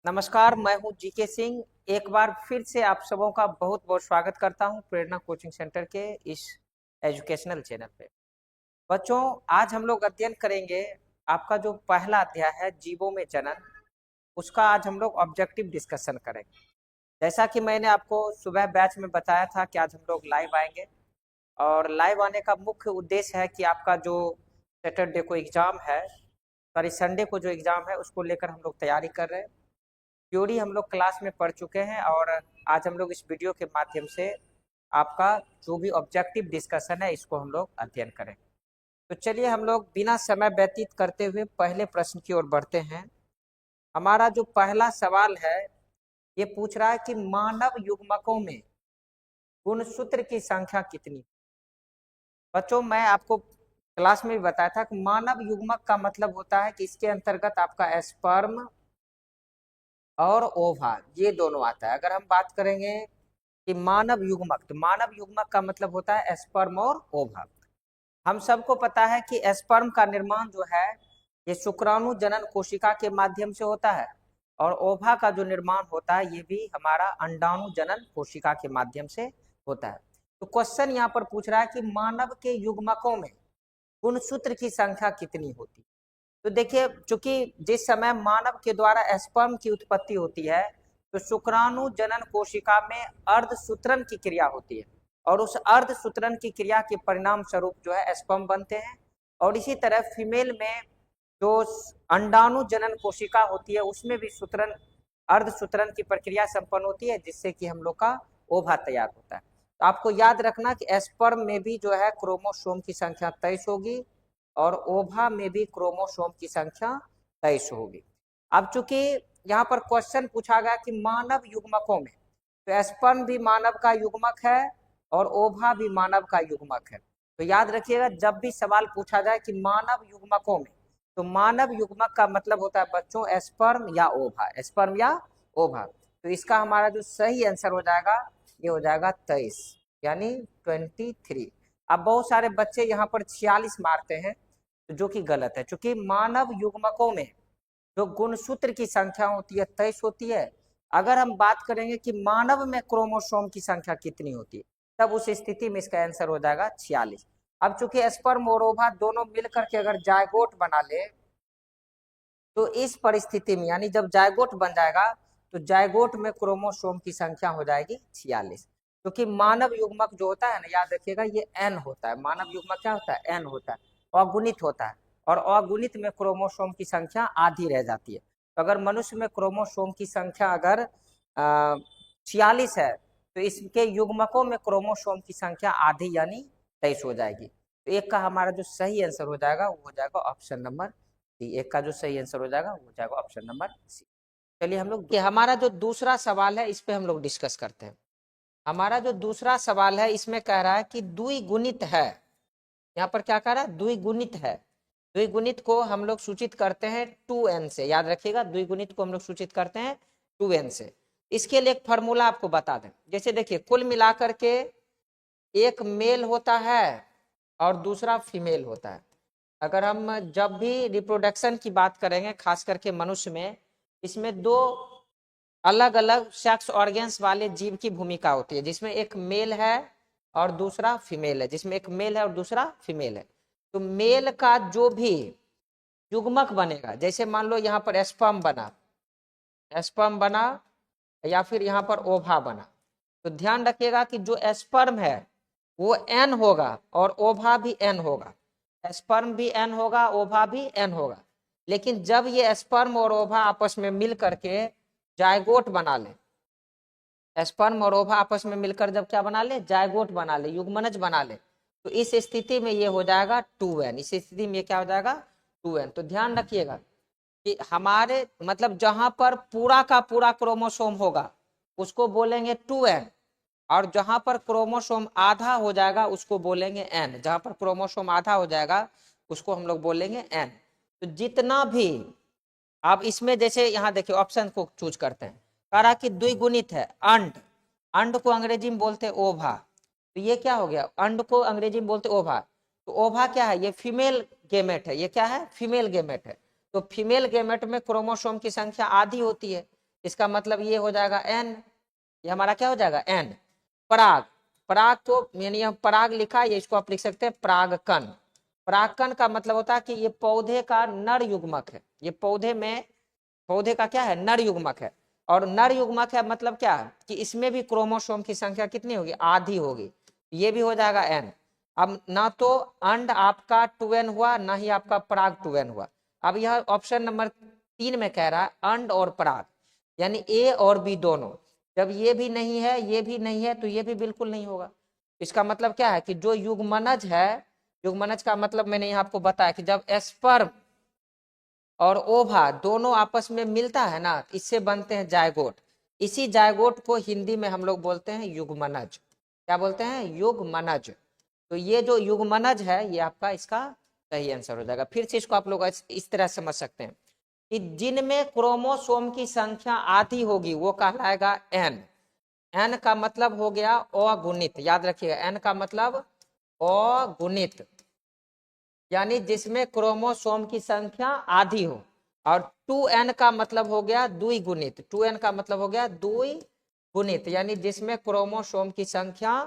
नमस्कार, मैं हूं जीके सिंह। एक बार फिर से आप सबों का बहुत बहुत स्वागत करता हूं प्रेरणा कोचिंग सेंटर के इस एजुकेशनल चैनल पे। बच्चों, आज हम लोग अध्ययन करेंगे आपका जो पहला अध्याय है जीवों में जनन, उसका आज हम लोग ऑब्जेक्टिव डिस्कशन करेंगे। जैसा कि मैंने आपको सुबह बैच में बताया था कि आज हम लोग लाइव आएंगे, और लाइव आने का मुख्य उद्देश्य है कि आपका जो सैटरडे को एग्जाम है, सॉरी संडे को जो एग्जाम है, उसको लेकर हम लोग तैयारी कर रहे हैं। थ्योरी हम लोग क्लास में पढ़ चुके हैं, और आज हम लोग इस वीडियो के माध्यम से आपका जो भी ऑब्जेक्टिव डिस्कशन है इसको हम लोग अध्ययन करें। तो चलिए हम लोग बिना समय व्यतीत करते हुए पहले प्रश्न की ओर बढ़ते हैं। हमारा जो पहला सवाल है ये पूछ रहा है कि मानव युग्मकों में गुणसूत्र की संख्या कितनी। बच्चों, मैं आपको क्लास में भी बताया था कि मानव युग्मक का मतलब होता है कि इसके अंतर्गत आपका स्पर्म और ओवा ये दोनों आता है। अगर हम बात करेंगे कि मानव युग्मक, तो मानव युग्मक का मतलब होता है स्पर्म और ओवा। हम सबको पता है कि स्पर्म का निर्माण जो है ये शुक्राणु जनन कोशिका के माध्यम से होता है, और ओवा का जो निर्माण होता है ये भी हमारा अंडाणु जनन कोशिका के माध्यम से होता है। तो क्वेश्चन यहाँ पर पूछ रहा है कि मानव के युग्मकों में गुणसूत्र की संख्या कितनी होती है। तो देखिए, चूंकि जिस समय मानव के द्वारा स्पर्म की उत्पत्ति होती है तो शुक्राणु जनन कोशिका में अर्धसूत्रण की क्रिया होती है, और उस अर्धसूत्रण की क्रिया के परिणाम स्वरूप जो है स्पर्म बनते हैं। और इसी तरह फीमेल में जो अंडाणु जनन कोशिका होती है उसमें भी सूत्रण अर्धसूत्रण की प्रक्रिया संपन्न होती है, जिससे कि हम लोग का ओवा तैयार होता है। तो आपको याद रखना कि स्पर्म में भी जो है क्रोमोसोम की संख्या 23 होगी, और ओवा में भी क्रोमोसोम की संख्या 23 होगी। अब चूंकि यहाँ पर क्वेश्चन पूछा गया कि मानव युग्मकों में, तो स्पर्म भी मानव का युग्मक है और ओवा भी मानव का युग्मक है। तो याद रखिएगा, जब भी सवाल पूछा जाए कि मानव युग्मकों में, तो मानव युग्मक का मतलब होता है बच्चों स्पर्म या ओवा, स्पर्म या ओवा। तो इसका हमारा जो सही आंसर हो जाएगा ये हो जाएगा 23, यानी 23। अब बहुत सारे बच्चे यहाँ पर 46 मारते हैं, जो कि गलत है। क्योंकि मानव युग्मकों में जो गुणसूत्र की संख्या होती है 23 होती है। अगर हम बात करेंगे कि मानव में क्रोमोसोम की संख्या कितनी होती है, तब उस स्थिति में इसका आंसर हो जाएगा 46। अब चूंकि स्पर्म और ओवा दोनों मिलकर के अगर जायगोट बना ले, तो इस परिस्थिति में यानी जब जायगोट बन जाएगा तो जायगोट में क्रोमोसोम की संख्या हो जाएगी 46। क्योंकि मानव युग्मक जो होता है ना, याद रखिएगा ये एन होता है। मानव युग्मक क्या होता है? एन होता है, अगुणित होता है, और अगुणित में क्रोमोसोम की संख्या आधी रह जाती है। तो अगर मनुष्य में क्रोमोसोम की संख्या अगर 46 है, तो इसके युग्मकों में क्रोमोसोम की संख्या आधी यानी 23 हो जाएगी। तो एक का हमारा जो सही आंसर हो जाएगा वो हो जाएगा ऑप्शन नंबर सी। एक का जो सही आंसर हो जाएगा वो हो जाएगा ऑप्शन नंबर सी। चलिए हम लोग हमारा जो दूसरा सवाल है इस पे हम लोग डिस्कस करते हैं। हमारा जो दूसरा सवाल है इसमें कह रहा है कि द्विगुणित है। यहाँ पर क्या कह रहा है? द्विगुणित है। द्विगुणित को हम लोग सूचित करते हैं 2n से। याद रखिएगा, द्विगुणित को हम लोग सूचित करते हैं 2n से। इसके लिए एक फॉर्मूला आपको बता दें। जैसे देखिए, कुल मिलाकर के एक मेल होता है और दूसरा फीमेल होता है। अगर हम जब भी रिप्रोडक्शन की बात करेंगे, खास करके मनुष्य में, इसमें दो अलग अलग सेक्स ऑर्गन्स वाले जीव की भूमिका होती है, जिसमें एक मेल है और दूसरा फीमेल है, जिसमें एक मेल है और दूसरा फीमेल है। तो मेल का जो भी युग्मक बनेगा, जैसे मान लो यहाँ पर स्पर्म बना या फिर यहाँ पर ओवा बना, तो ध्यान रखिएगा कि जो स्पर्म है वो एन होगा और ओवा भी एन होगा। स्पर्म भी एन होगा, ओवा भी एन होगा। लेकिन जब ये स्पर्म और ओवा आपस में मिल करके जायगोट बना ले, स्पर्म और ओवा आपस में मिलकर जब क्या बना ले? जायगोट बना ले, युग्मनज बना ले, तो इस स्थिति में ये हो जाएगा 2n। इस स्थिति में क्या हो जाएगा? 2n। तो ध्यान रखिएगा कि हमारे मतलब जहां पर पूरा का पूरा क्रोमोसोम होगा उसको बोलेंगे 2n, और जहां पर क्रोमोसोम आधा हो जाएगा उसको बोलेंगे n। जहां पर क्रोमोसोम आधा हो जाएगा उसको हम लोग बोलेंगे n। तो जितना भी आप इसमें, जैसे यहाँ देखिए ऑप्शन को चूज करते हैं, कह रहा कि द्विगुणित है। अंड, अंड को अंग्रेजी में बोलते हैं ओवा। तो ये क्या हो गया? अंड को अंग्रेजी में बोलते ओवा। तो ओवा क्या है? ये फीमेल गेमेट है। ये क्या है? फीमेल गेमेट है। तो फीमेल गेमेट में क्रोमोसोम की संख्या आधी होती है, इसका मतलब ये हो जाएगा एन, ये हमारा क्या हो जाएगा एन। पराग, पराग तो यानी हम पराग लिखा है, इसको आप लिख सकते हैं परागकण। परागकण का मतलब होता है कि ये पौधे का नर युग्मक है, ये पौधे का क्या है, नर युग्मक है। और नर युग्मक है मतलब क्या है कि इसमें भी क्रोमोसोम की संख्या कितनी होगी, आधी होगी, ये भी हो जाएगा एन। अब ना तो अंड आपका 2n हुआ, ना ही आपका पराग 2n हुआ। अब यह ऑप्शन नंबर 3 में कह रहा है अंड और पराग, यानी ए और बी दोनों। जब ये भी नहीं है, ये भी नहीं है, तो ये भी बिल्कुल नहीं होगा। इसका मतलब क्या है कि जो युग्मनज है, युग्मनज का मतलब मैंने यहाँ आपको बताया कि जब स्पर्म और ओभा दोनों आपस में मिलता है ना, इससे बनते हैं जायगोट। इसी जायगोट को हिंदी में हम लोग बोलते हैं युग्मनज। क्या बोलते हैं, युग्मनज। तो ये जो युग्मनज है, ये आपका इसका सही आंसर हो जाएगा। फिर से इसको आप लोग इस तरह समझ सकते हैं कि जिनमें क्रोमोसोम की संख्या आधी होगी वो कहलाएगा एन। एन का मतलब हो गया अगुणित, याद रखिएगा, एन का मतलब अगुणित, यानी जिसमें क्रोमोसोम की संख्या आधी हो। और 2n का मतलब हो गया द्विगुणित, 2n का मतलब हो गया द्विगुणित, यानी जिसमें क्रोमोसोम की संख्या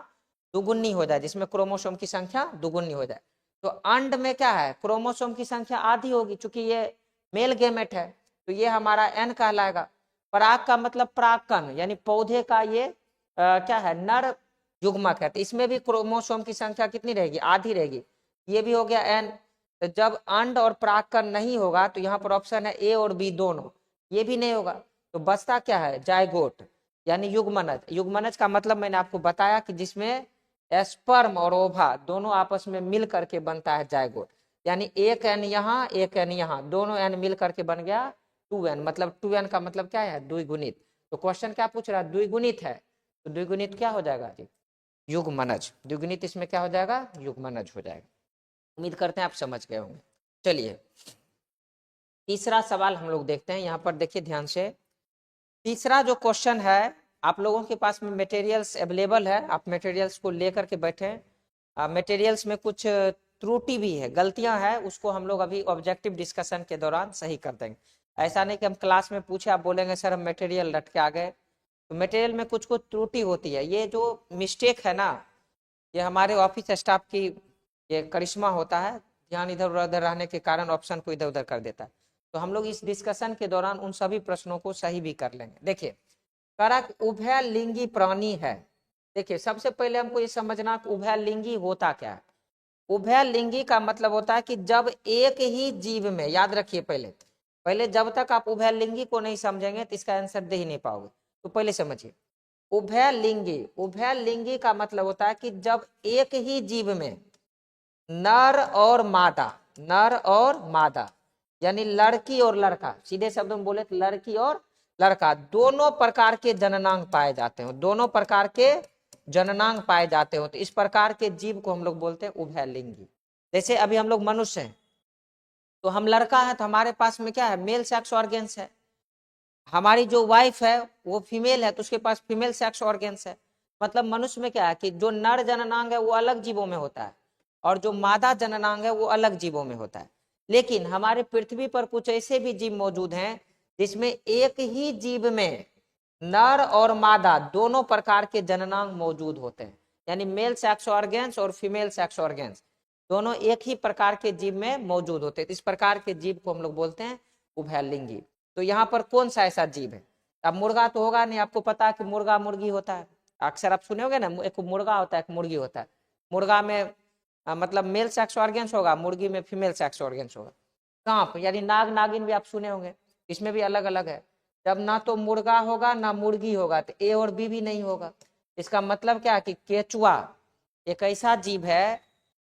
दुगुनी हो जाए, जिसमें क्रोमोसोम की संख्या दुगुनी हो जाए। तो अंड में क्या है, क्रोमोसोम की संख्या आधी होगी, चूंकि ये मेल गेमेट है, तो ये हमारा एन कहलाएगा। पराग का मतलब परागकण, यानी पौधे का ये क्या है, नर युग्मक है, तो इसमें भी क्रोमोसोम की संख्या कितनी रहेगी, आधी रहेगी, ये भी हो गया एन। तो जब अंड और परागकण नहीं होगा तो यहाँ पर ऑप्शन है ए और बी दोनों, ये भी नहीं होगा, तो बचता क्या है, जायगोट, यानी युग्मनज। युग्मनज का मतलब मैंने आपको बताया कि जिसमें स्पर्म और ओभा दोनों आपस में मिल करके बनता है जायगोट, यानी एक एन यहाँ, एक एन यहाँ, दोनों एन मिल करके बन गया 2n। मतलब 2n का मतलब क्या है, द्विगुणित। तो क्वेश्चन क्या पूछ रहा है, द्विगुणित है, तो द्विगुणित क्या हो जाएगा जी, युग्मनज। द्विगुणित इसमें क्या हो जाएगा, युग्मनज हो जाएगा। उम्मीद करते हैं आप समझ गए होंगे। चलिए तीसरा सवाल हम लोग देखते हैं, यहाँ पर देखिए ध्यान से। तीसरा जो क्वेश्चन है, आप लोगों के पास में मटेरियल्स अवेलेबल है, आप मटेरियल्स को लेकर के बैठे। मटेरियल्स में कुछ त्रुटि भी है, गलतियां हैं, उसको हम लोग अभी ऑब्जेक्टिव डिस्कशन के दौरान सही कर देंगे। ऐसा नहीं कि हम क्लास में पूछे आप बोलेंगे सर हम मटेरियल रट के आ गए। तो मटेरियल में कुछ कुछ त्रुटि होती है, ये जो मिस्टेक है ना, ये हमारे ऑफिस स्टाफ की ये करिश्मा होता है, ध्यान इधर उधर रहने के कारण ऑप्शन को इधर उधर कर देता है। तो हम लोग इस डिस्कशन के दौरान उन सभी प्रश्नों को सही भी कर लेंगे। देखिए करक उभयलिंगी प्राणी है। देखिए सबसे पहले हमको ये समझना कि उभयलिंगी होता क्या है। उभयलिंगी का मतलब होता है कि जब एक ही जीव में, याद रखिए पहले पहले जब तक आप उभयलिंगी को नहीं समझेंगे तो इसका आंसर दे ही नहीं पाओगे। तो पहले समझिए उभयलिंगी, उभयलिंगी का मतलब होता है कि जब एक ही जीव में नर और मादा, नर और मादा, यानी लड़की और लड़का, सीधे शब्द में बोले तो लड़की और लड़का दोनों प्रकार के जननांग पाए जाते हो, दोनों प्रकार के जननांग पाए जाते हो, तो इस प्रकार के जीव को हम लोग बोलते हैं उभयलिंगी। जैसे अभी हम लोग मनुष्य हैं, तो हम लड़का है तो हमारे पास में क्या है, मेल सेक्स ऑर्गेन्स है। हमारी जो वाइफ है वो फीमेल है तो उसके पास फीमेल सेक्स ऑर्गेन्स है। मतलब मनुष्य में क्या है कि जो नर जननांग है वो अलग जीवों में होता है और जो मादा जननांग है वो अलग जीवों में होता है। लेकिन हमारे पृथ्वी पर कुछ ऐसे भी जीव मौजूद हैं जिसमें एक ही जीव में नर और मादा दोनों प्रकार के जननांग मौजूद होते हैं, यानी मेल सेक्स ऑर्गेन्स और फीमेल सेक्स ऑर्गेन्स दोनों एक ही प्रकार के जीव में मौजूद होते हैं। इस प्रकार के जीव को हम लोग बोलते हैं उभयलिंगी। तो यहाँ पर कौन सा ऐसा जीव है, अब मुर्गा तो होगा नहीं, आपको पता है कि मुर्गा मुर्गी होता है, अक्सर आप सुने होंगे ना, एक मुर्गा होता है एक मुर्गी होता है। मुर्गा में मतलब मेल सेक्स ऑर्गेन्स होगा, मुर्गी में फीमेल सेक्स ऑर्गेन्स होगा। सांप यानी नाग नागिन भी आप सुने होंगे, इसमें भी अलग अलग है। जब ना तो मुर्गा होगा ना मुर्गी होगा तो ए और बी भी नहीं होगा। इसका मतलब क्या है कि केचुआ एक ऐसा जीव है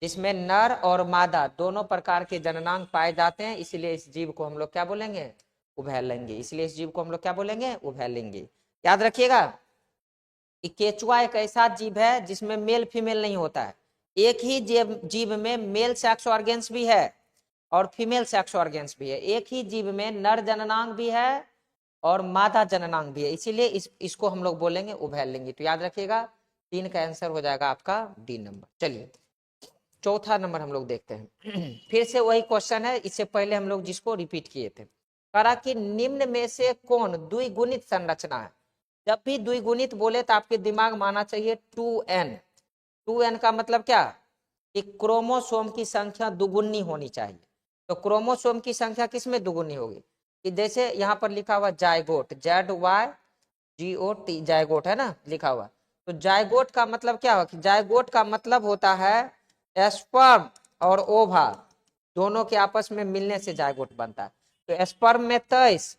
जिसमें नर और मादा दोनों प्रकार के जननांग पाए जाते हैं, इसलिए इस जीव को हम लोग क्या बोलेंगे, उभयलिंगी। इसलिए इस जीव को हम लोग क्या बोलेंगे, उभयलिंगी। याद रखिएगा कि केचुआ एक ऐसा जीव है जिसमें मेल फीमेल नहीं होता है, एक ही जीव में मेल सेक्स ऑर्गेन्स भी है और फीमेल सेक्स ऑर्गेन्स भी है, एक ही जीव में नर जननांग भी है और मादा जननांग भी है, इसीलिए इसको हम लोग बोलेंगे उभयलिंगी। तो याद रखिएगा 3 का आंसर हो जाएगा आपका डी नंबर। चलिए चौथा नंबर हम लोग देखते हैं। फिर से वही क्वेश्चन है, इससे पहले हम लोग जिसको रिपीट किए थे। करा कि निम्न में से कौन द्विगुणित संरचना है। जब भी द्विगुणित बोले तो आपके दिमाग में आना चाहिए 2n। 2n का मतलब क्या कि क्रोमोसोम की संख्या दुगुनी होनी चाहिए। तो क्रोमोसोम की संख्या किसमें दुगुनी होगी कि जैसे यहाँ पर लिखा हुआ जायगोट, ZYGOT, जायगोट है ना लिखा हुआ। तो जायगोट का मतलब क्या होगा कि जायगोट का मतलब होता है स्पर्म और ओवा दोनों के आपस में मिलने से जायगोट बनता है। तो स्पर्म में 23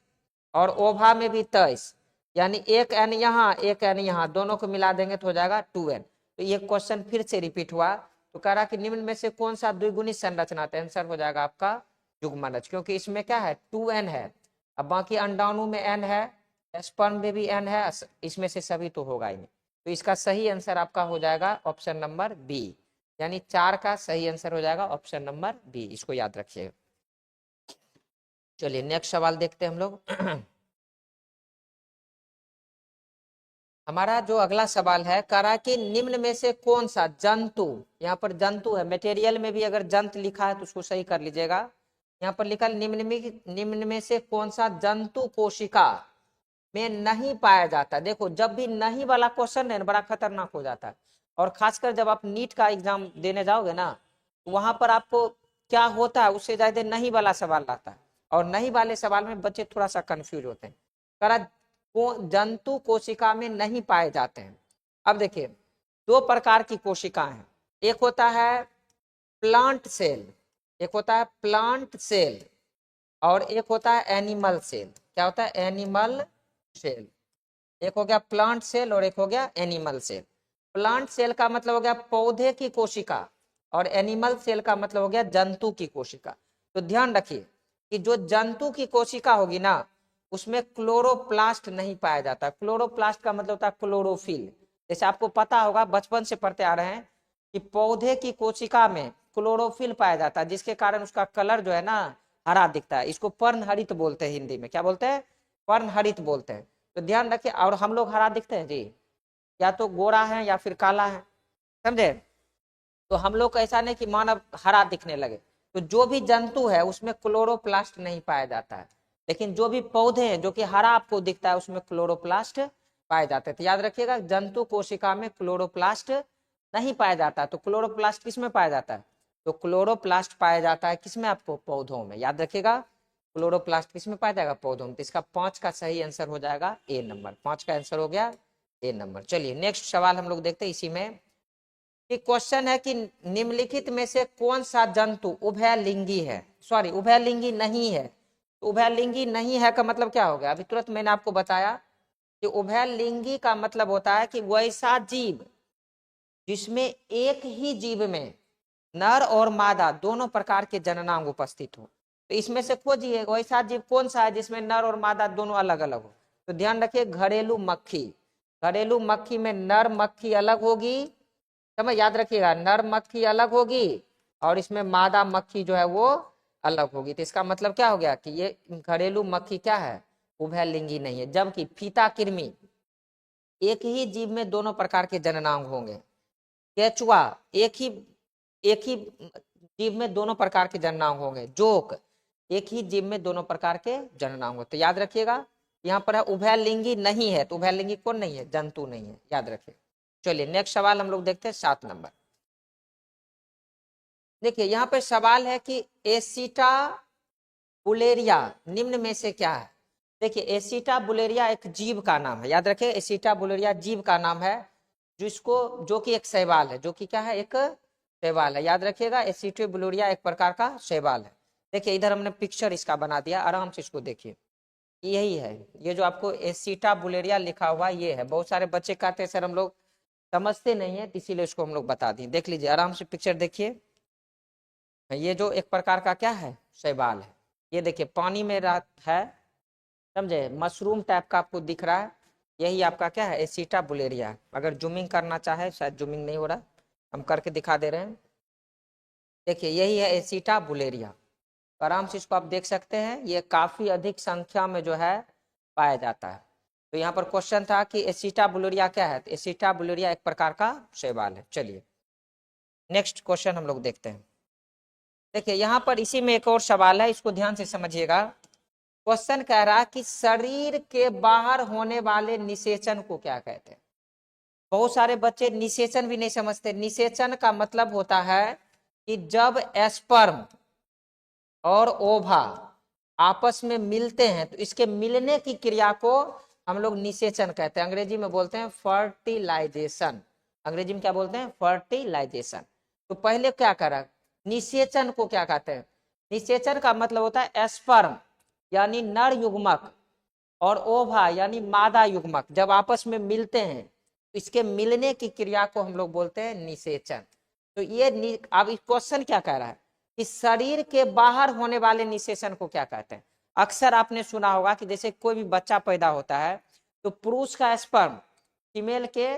और ओवा में भी 23, यानी एक एन यहाँ एक एन यहाँ, दोनों को मिला देंगे तो हो जाएगा 2n। तो ये क्वेश्चन फिर से रिपीट हुआ। तो कह रहा कि निम्न में से कौन सा द्विगुणित संरचना, तो आंसर हो जाएगा आपका युग्मनज, क्योंकि इसमें क्या है 2n है। अब बाकी अंडाणु में n है, स्पर्म में भी n है, इसमें से सभी तो होगा ही नहीं। तो इसका सही आंसर आपका हो जाएगा ऑप्शन नंबर बी, यानी 4 का सही आंसर हो जाएगा ऑप्शन नंबर बी। इसको याद रखिएगा। चलिए नेक्स्ट सवाल देखते हैं हम लोग। हमारा जो अगला सवाल है कह रहा है कि निम्न में से कौन सा जंतु, यहाँ पर जंतु है, मटेरियल में भी अगर जंत लिखा है तो उसको सही कर लीजिएगा। यहाँ पर लिखा निम्न में से कौन सा जंतु कोशिका में नहीं पाया जाता। देखो जब भी नहीं वाला क्वेश्चन है बड़ा खतरनाक हो जाता है, और खासकर जब आप नीट का एग्जाम देने जाओगे ना तो वहां पर आपको क्या होता है उससे ज्यादा नहीं वाला सवाल आता है, और नहीं वाले सवाल में बच्चे थोड़ा सा कंफ्यूज होते हैं। करा जंतु कोशिका में नहीं पाए जाते हैं। अब देखिए 2 प्रकार की कोशिकाएं हैं, एक होता है प्लांट सेल, एक होता है प्लांट सेल, और एक होता है एनिमल सेल। क्या होता है एनिमल सेल। एक हो गया प्लांट सेल और एक हो गया एनिमल सेल। प्लांट सेल का मतलब हो गया पौधे की कोशिका, और एनिमल सेल का मतलब हो गया जंतु की कोशिका। तो ध्यान रखिए कि जो जंतु की कोशिका होगी ना उसमें क्लोरोप्लास्ट नहीं पाया जाता। क्लोरोप्लास्ट का मतलब होता है क्लोरोफिल। जैसे आपको पता होगा बचपन से पढ़ते आ रहे हैं कि पौधे की कोशिका में क्लोरोफिल पाया जाता है, जिसके कारण उसका कलर जो है ना हरा दिखता है। इसको पर्णहरित बोलते हैं, हिंदी में क्या बोलते हैं पर्णहरित बोलते हैं। तो ध्यान रखिए। और हम लोग हरा दिखते हैं जी, या तो गोरा है या फिर काला है, समझे। तो हम लोग ऐसा नहीं कि मानव हरा दिखने लगे। तो जो भी जंतु है उसमें क्लोरोप्लास्ट नहीं पाया जाता है, लेकिन जो भी पौधे हैं जो कि हरा आपको दिखता है उसमें क्लोरोप्लास्ट पाए जाते हैं। तो याद रखिएगा जंतु कोशिका में क्लोरोप्लास्ट नहीं पाया जाता। तो क्लोरोप्लास्ट किस में पाया जाता है, तो क्लोरोप्लास्ट पाया जाता है किसमें आपको पौधों में। याद रखिएगा क्लोरोप्लास्ट किसमें पाया जाएगा पौधों में। तो इसका 5 का सही आंसर हो जाएगा ए नंबर। 5 का आंसर हो गया ए नंबर। चलिए नेक्स्ट सवाल हम लोग देखते हैं इसी में कि क्वेश्चन है कि निम्नलिखित में से कौन सा जंतु उभयलिंगी है, सॉरी उभयलिंगी नहीं है। तो उभयलिंगी नहीं है का मतलब क्या हो गया, अभी तुरंत मैंने आपको बताया कि उभयलिंगी का मतलब होता है कि वैसा जीव जिसमें एक ही जीव में नर और मादा दोनों प्रकार के जननांग उपस्थित हो। तो इसमें से खोजिए वैसा जीव कौन सा है जिसमें नर और मादा दोनों अलग अलग हो। तो ध्यान रखिए घरेलू मक्खी, घरेलू मक्खी में नर मक्खी अलग होगी, समझ याद रखिएगा नर मक्खी अलग होगी और इसमें मादा मक्खी जो है वो अलग होगी। तो इसका मतलब क्या हो गया कि ये घरेलू मक्खी क्या है उभयलिंगी नहीं है। जबकि फीता कृमि एक ही जीव में दोनों प्रकार के जननांग होंगे। केचुआ एक ही जीव में दोनों प्रकार के जननांग होंगे। जोक एक ही जीव में दोनों प्रकार के जननांग होते। याद रखिएगा यहाँ पर है उभयलिंगी नहीं है। तो उभयलिंगी कौन नहीं है, जंतु नहीं है, याद रखिए। चलिए नेक्स्ट सवाल हम लोग देखते हैं 7 नंबर। देखिए यहाँ पे सवाल है कि एसिटा बुलेरिया निम्न में से क्या है। देखिए एसिटा बुलेरिया एक जीव का नाम है, याद रखिए एसिटा बुलेरिया जीव का नाम है जिसको जो कि एक शैवाल है, जो कि क्या है एक शैवाल है। याद रखिएगा एसिटा बुलेरिया एक प्रकार का शैवाल है। देखिए इधर हमने पिक्चर इसका बना दिया, आराम से इसको देखिए यही है। ये जो आपको एसिटा बुलेरिया लिखा हुआ ये है। बहुत सारे बच्चे कहते हैं सर हम लोग समझते नहीं है, इसीलिए इसको हम लोग बता दें। देख लीजिए आराम से पिक्चर देखिए, ये जो एक प्रकार का क्या है शैवाल है। ये देखिए पानी में है, समझे, मशरूम टाइप का आपको दिख रहा है, यही आपका क्या है एसिटा बुलेरिया। अगर जूमिंग करना चाहे, शायद जूमिंग नहीं हो रहा, हम करके दिखा दे रहे हैं। देखिए यही है एसिटा बुलेरिया, आराम से इसको आप देख सकते हैं। ये काफी अधिक संख्या में जो है पाया जाता है। तो यहाँ पर क्वेश्चन था कि एसिटा बुलेरिया क्या है, तो एसिटा बुलेरिया एक प्रकार का शैवाल है। चलिए नेक्स्ट क्वेश्चन हम लोग देखते हैं। देखिए यहाँ पर इसी में एक और सवाल है, इसको ध्यान से समझिएगा क्वेश्चन कह रहा है कि शरीर के बाहर होने वाले निषेचन को क्या कहते हैं। बहुत सारे बच्चे निषेचन भी नहीं समझते। निषेचन का मतलब होता है कि जब स्पर्म और ओवा आपस में मिलते हैं तो इसके मिलने की क्रिया को हम लोग निषेचन कहते हैं। अंग्रेजी में बोलते हैं फर्टिलाइजेशन। अंग्रेजी में क्या बोलते हैं? फर्टिलाइजेशन। तो पहले क्या करा, निषेचन को क्या कहते हैं? निषेचन का मतलब होता है स्पर्म यानी नर युग्मक और ओवा यानी मादा युग्मक जब आपस में मिलते हैं तो इसके मिलने की क्रिया को हम लोग बोलते हैं निषेचन। तो ये अब क्वेश्चन क्या कह रहा है कि शरीर के बाहर होने वाले निषेचन को क्या कहते हैं। अक्सर आपने सुना होगा कि जैसे कोई भी बच्चा पैदा होता है तो पुरुष का स्पर्म फीमेल के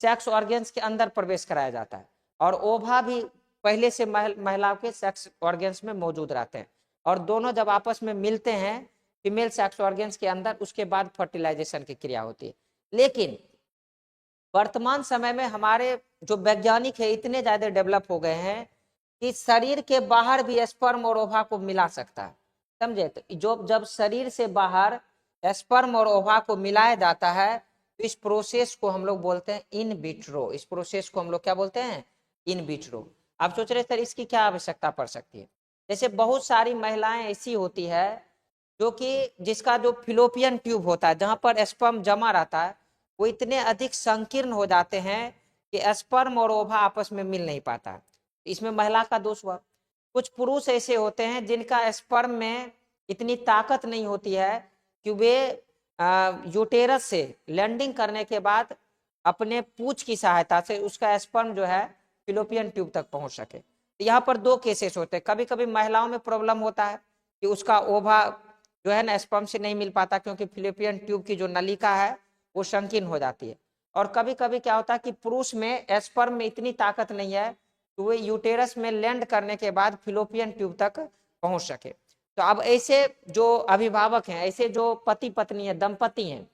सेक्स ऑर्गन्स के अंदर प्रवेश कराया जाता है और ओवा भी पहले से महिलाओं के सेक्स ऑर्गन्स में मौजूद रहते हैं और दोनों जब आपस में मिलते हैं फीमेल सेक्स ऑर्गन्स के अंदर, उसके बाद फर्टिलाइजेशन की क्रिया होती है। लेकिन वर्तमान समय में हमारे जो वैज्ञानिक है इतने ज्यादा डेवलप हो गए हैं कि शरीर के बाहर भी स्पर्म और ओवा को मिला सकता है। समझे? तो जो जब शरीर से बाहर स्पर्म और ओवा को मिलाया जाता है तो इस प्रोसेस को हम लोग बोलते हैं इन विट्रो। इस प्रोसेस को हम लोग क्या बोलते हैं? In vitro. आप सोच रहे सर इसकी क्या आवश्यकता पड़ सकती है? जैसे बहुत सारी महिलाएं ऐसी होती है जो कि जिसका जो फिलोपियन ट्यूब होता है जहां पर स्पर्म जमा रहता है वो इतने अधिक संकीर्ण हो जाते हैं कि स्पर्म और ओवा आपस में मिल नहीं पाता। इसमें महिला का दोष हुआ। कुछ पुरुष ऐसे होते हैं जिनका स्पर्म में इतनी ताकत नहीं होती है कि वे यूटेरस से लैंडिंग करने के बाद अपने पूंछ की सहायता से उसका स्पर्म जो है फिलोपियन ट्यूब तक पहुंच सके। यहाँ पर दो केसेस होते हैं। कभी कभी महिलाओं में प्रॉब्लम होता है कि उसका ओवा जो है ना स्पर्म से नहीं मिल पाता क्योंकि फिलोपियन ट्यूब की जो नलिका है वो संकीर्ण हो जाती है। और कभी कभी क्या होता है कि पुरुष में स्पर्म में इतनी ताकत नहीं है तो वे यूटेरस में लैंड करने के बाद फिलोपियन ट्यूब तक पहुंच सके। तो अब ऐसे जो अभिभावक हैं, ऐसे जो पति पत्नी है, दंपति हैं,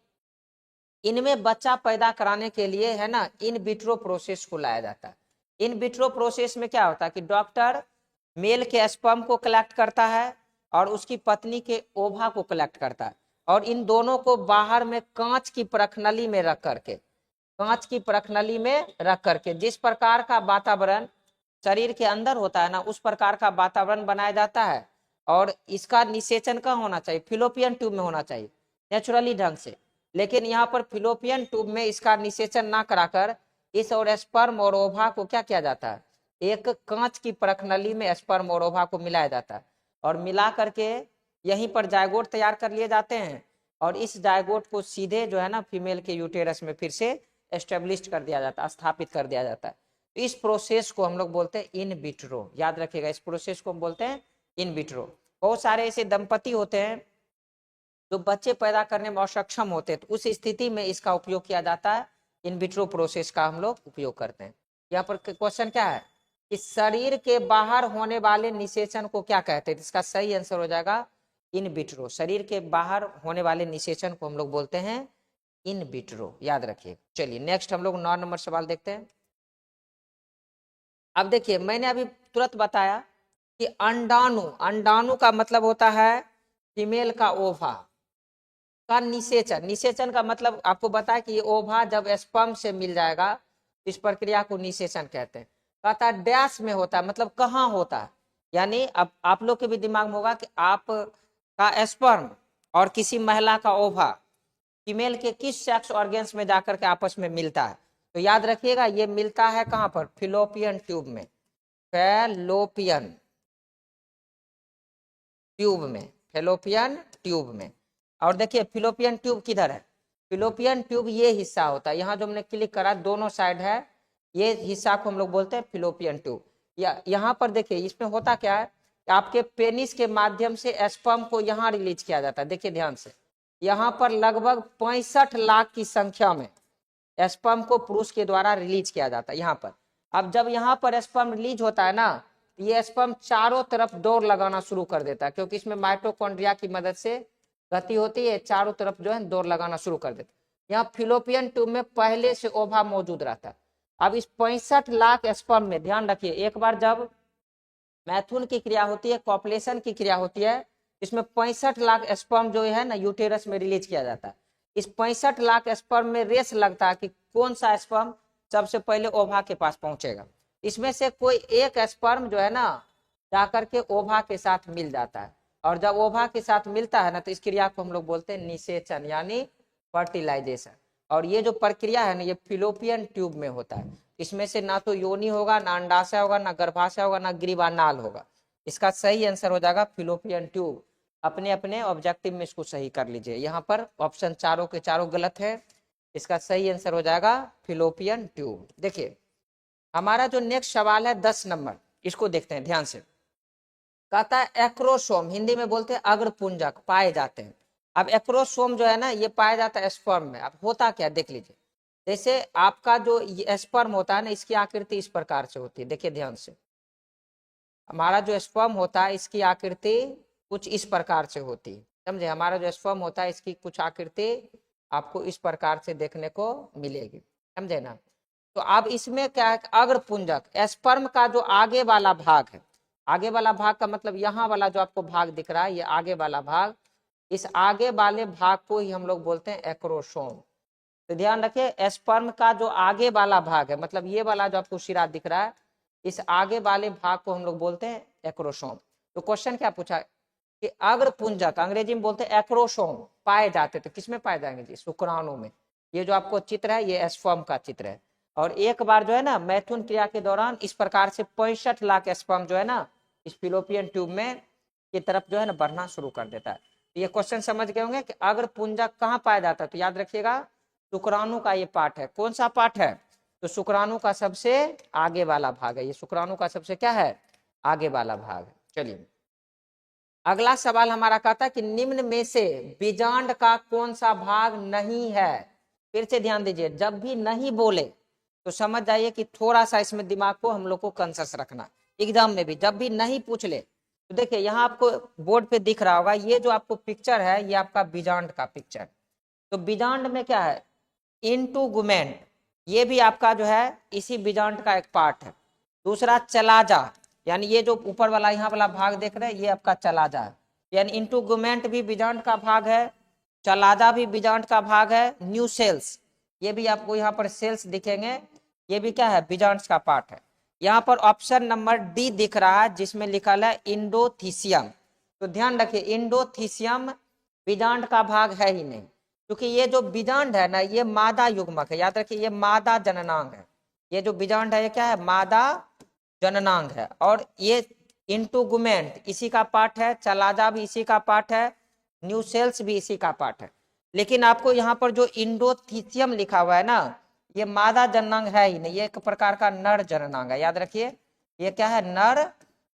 इनमें बच्चा पैदा कराने के लिए है ना इन विट्रो प्रोसेस को लाया जाता है। इन विट्रो प्रोसेस में क्या होता है कि डॉक्टर मेल के स्पर्म को कलेक्ट करता है और उसकी पत्नी के ओवा को कलेक्ट करता है और इन दोनों को बाहर में कांच की परखनली में रख करके, कांच की परखनली में रख करके जिस प्रकार का वातावरण शरीर के अंदर होता है ना उस प्रकार का वातावरण बनाया जाता है और इसका निषेचन कहाँ होना चाहिए? फिलोपियन ट्यूब में होना चाहिए नेचुरली ढंग से। लेकिन यहाँ पर फिलोपियन ट्यूब में इसका निषेचन ना कराकर इस और स्पर्म और ओवा को क्या किया जाता है? एक कांच की परखनली में स्पर्म और ओवा को मिलाया जाता है और मिला करके यहीं पर जायगोट तैयार कर लिए जाते हैं और इस जायगोट को सीधे जो है ना फीमेल के यूटेरस में फिर से एस्टेब्लिश कर दिया जाता है, स्थापित कर दिया जाता है। इस प्रोसेस को हम लोग बोलते हैं इन विट्रो। याद रखिएगा, इस प्रोसेस को हम बोलते हैं इन विट्रो। बहुत सारे ऐसे दंपति होते हैं जो बच्चे पैदा करने में असक्षम होते हैं तो उस स्थिति में इसका उपयोग किया जाता है। इन विट्रो प्रोसेस का हम लोग उपयोग करते हैं। यहाँ पर क्वेश्चन क्या है कि शरीर के बाहर होने वाले निषेचन को क्या कहते हैं? इसका सही आंसर हो जाएगा इन विट्रो। शरीर के बाहर होने वाले निषेचन को हम लोग बोलते हैं इन विट्रो। याद रखिए। चलिए नेक्स्ट हम लोग 9 नंबर सवाल देखते हैं। अब देखिए मैंने अभी तुरंत बताया कि अंडाणु, अंडाणु का मतलब होता है फीमेल का ओवा का निषेचन। निषेचन का मतलब आपको बताया कि ये ओवा जब स्पर्म से मिल जाएगा इस प्रक्रिया को निषेचन कहते हैं। कहता है डैश में होता है, मतलब कहाँ होता है। यानी अब आप लोग के भी दिमाग में होगा कि आप का स्पर्म और किसी महिला का ओवा फीमेल के किस सेक्स ऑर्गन्स में जाकर के आपस में मिलता है। तो याद रखिएगा ये मिलता है कहाँ पर? फिलोपियन ट्यूब में। फैलोपियन ट्यूब में, फैलोपियन ट्यूब में। और देखिए फिलोपियन ट्यूब किधर है? फिलोपियन ट्यूब ये हिस्सा होता है, यहाँ जो हमने क्लिक करा दोनों साइड है, ये हिस्सा को हम लोग बोलते हैं फिलोपियन ट्यूब। यहाँ पर देखिए इसमें होता क्या है, आपके पेनिस के माध्यम से स्पर्म को यहाँ रिलीज किया जाता है। देखिए ध्यान से, यहाँ पर लगभग 65 लाख की संख्या में स्पर्म को पुरुष के द्वारा रिलीज किया जाता है यहाँ पर। अब जब यहाँ पर स्पर्म रिलीज होता है ना, ये स्पर्म चारों तरफ दौड़ लगाना शुरू कर देता है क्योंकि इसमें माइटोकॉन्ड्रिया की मदद से गति होती है, चारों तरफ जो है दौड़ लगाना शुरू कर देता है। यहाँ फिलोपियन ट्यूब में पहले से ओवा मौजूद रहता है। अब इस 65 लाख स्पर्म में ध्यान रखिए, एक बार जब मैथुन की क्रिया होती है, कॉपुलेशन की क्रिया होती है, इसमें 65 लाख स्पर्म जो है ना यूटेरस में रिलीज किया जाता है। इस 65 लाख स्पर्म में रेस लगता है कि कौन सा स्पर्म सबसे पहले ओवा के पास पहुंचेगा। इसमें से कोई एक स्पर्म जो है ना जाकर के ओवा के साथ मिल जाता है, और जब ओवा के साथ मिलता है ना तो इस क्रिया को हम लोग बोलते हैं निषेचन यानी फर्टिलाइजेशन। और ये जो प्रक्रिया है ना ये फिलोपियन ट्यूब में होता है। इसमें से ना तो योनि होगा, ना अंडाशय होगा, ना गर्भाशय होगा, ना ग्रीवानाल होगा। इसका सही आंसर हो जाएगा फिलोपियन ट्यूब। अपने अपने ऑब्जेक्टिव में इसको सही कर लीजिए। यहाँ पर ऑप्शन चारों के चारों गलत है। इसका सही आंसर हो जाएगा फिलोपियन ट्यूब। देखिए हमारा जो नेक्स्ट सवाल है 10 नंबर, इसको देखते हैं ध्यान से। कहता है एक्रोसोम, हिंदी में बोलते हैं अग्रपुंजक पाए जाते हैं। अब एक्रोसोम जो है ना ये पाया जाता है स्पर्म में। अब होता क्या देख लीजिए। जैसे आपका जो स्पर्म होता है ना इसकी आकृति इस प्रकार से होती है, देखिए ध्यान से। हमारा जो स्पर्म होता है इसकी आकृति कुछ इस प्रकार से होती है, समझे। हमारा जो स्पर्म होता है इसकी कुछ आकृति आपको इस प्रकार से देखने को मिलेगी, समझे ना। तो अब इसमें क्या है, अग्रपुंजक स्पर्म का जो आगे वाला भाग है, आगे वाला भाग का मतलब यहाँ वाला जो आपको भाग दिख रहा है ये आगे वाला भाग, इस आगे वाले भाग को ही हम लोग बोलते हैं एक्रोसोम। तो ध्यान रखिए स्पर्म का जो आगे वाला भाग है, मतलब ये वाला जो आपको शिरा दिख रहा है, इस आगे वाले भाग को हम लोग बोलते हैं एक्रोसोम। तो क्वेश्चन क्या पूछा कि अग्रपुंजक अंग्रेजी में बोलते हैं एक्रोसोम पाए जाते, तो किसमें पाए जाएंगे जी, शुक्राणु में। ये जो आपको चित्र है ये स्पर्म का चित्र है। और एक बार जो है ना मैथुन क्रिया के दौरान इस प्रकार से 65 लाख स्पर्म जो है ना इस फिलोपियन ट्यूब में की तरफ जो है ना बढ़ना शुरू कर देता है। तो ये क्वेश्चन समझ गए होंगे कि अग्रपुंजक कहाँ पाया जाता है। तो याद रखिएगा शुक्राणु का ये पार्ट है। कौन सा पार्ट है, तो शुक्राणु का सबसे आगे वाला भाग है। ये शुक्राणु का सबसे क्या है, आगे वाला भाग है। चलिए अगला सवाल हमारा कहता है कि निम्न में से बीजांड का कौन सा भाग नहीं है। फिर से ध्यान दीजिए, जब भी नहीं बोले तो समझ जाइए कि थोड़ा सा इसमें दिमाग को हम लोग को कंसस रखना। एग्जाम में भी जब भी नहीं पूछ ले तो देखिए यहाँ आपको बोर्ड पे दिख रहा होगा, ये जो आपको पिक्चर है ये आपका बीजांड का पिक्चर। तो बीजांड में क्या है, इंटुगुमेंट, ये भी आपका जो है इसी बीजांड का एक पार्ट है। दूसरा चलाजा, यानी ये जो ऊपर वाला यहाँ वाला भाग देख रहे हैं ये आपका चलाजा है, यानी इंटुगुमेंट भी बीजांड का भाग है, चलाजा भी बीजांड का भाग है। न्यू सेल्स, ये भी आपको यहाँ पर सेल्स दिखेंगे, ये भी क्या है बीजांड का पार्ट है। यहाँ पर ऑप्शन नंबर डी दिख रहा है जिसमें लिखा है इंडोथीसियम। तो ध्यान रखिए इंडोथीसियम बीजांड का भाग है ही नहीं, क्योंकि ये जो बीजांड है ना ये मादा युग्मक है। याद रखिए ये मादा जननांग है। ये जो बीजांड है ये क्या है, मादा जननांग है। और ये इंटुगुमेंट इसी का पार्ट है, चलाजा भी इसी का पार्ट है, न्यू सेल्स भी इसी का पार्ट है। लेकिन आपको यहाँ पर जो इंडोथीसियम लिखा हुआ है ना ये मादा जननांग है ही नहीं, ये एक प्रकार का नर जननांग है। याद रखिए ये क्या है, नर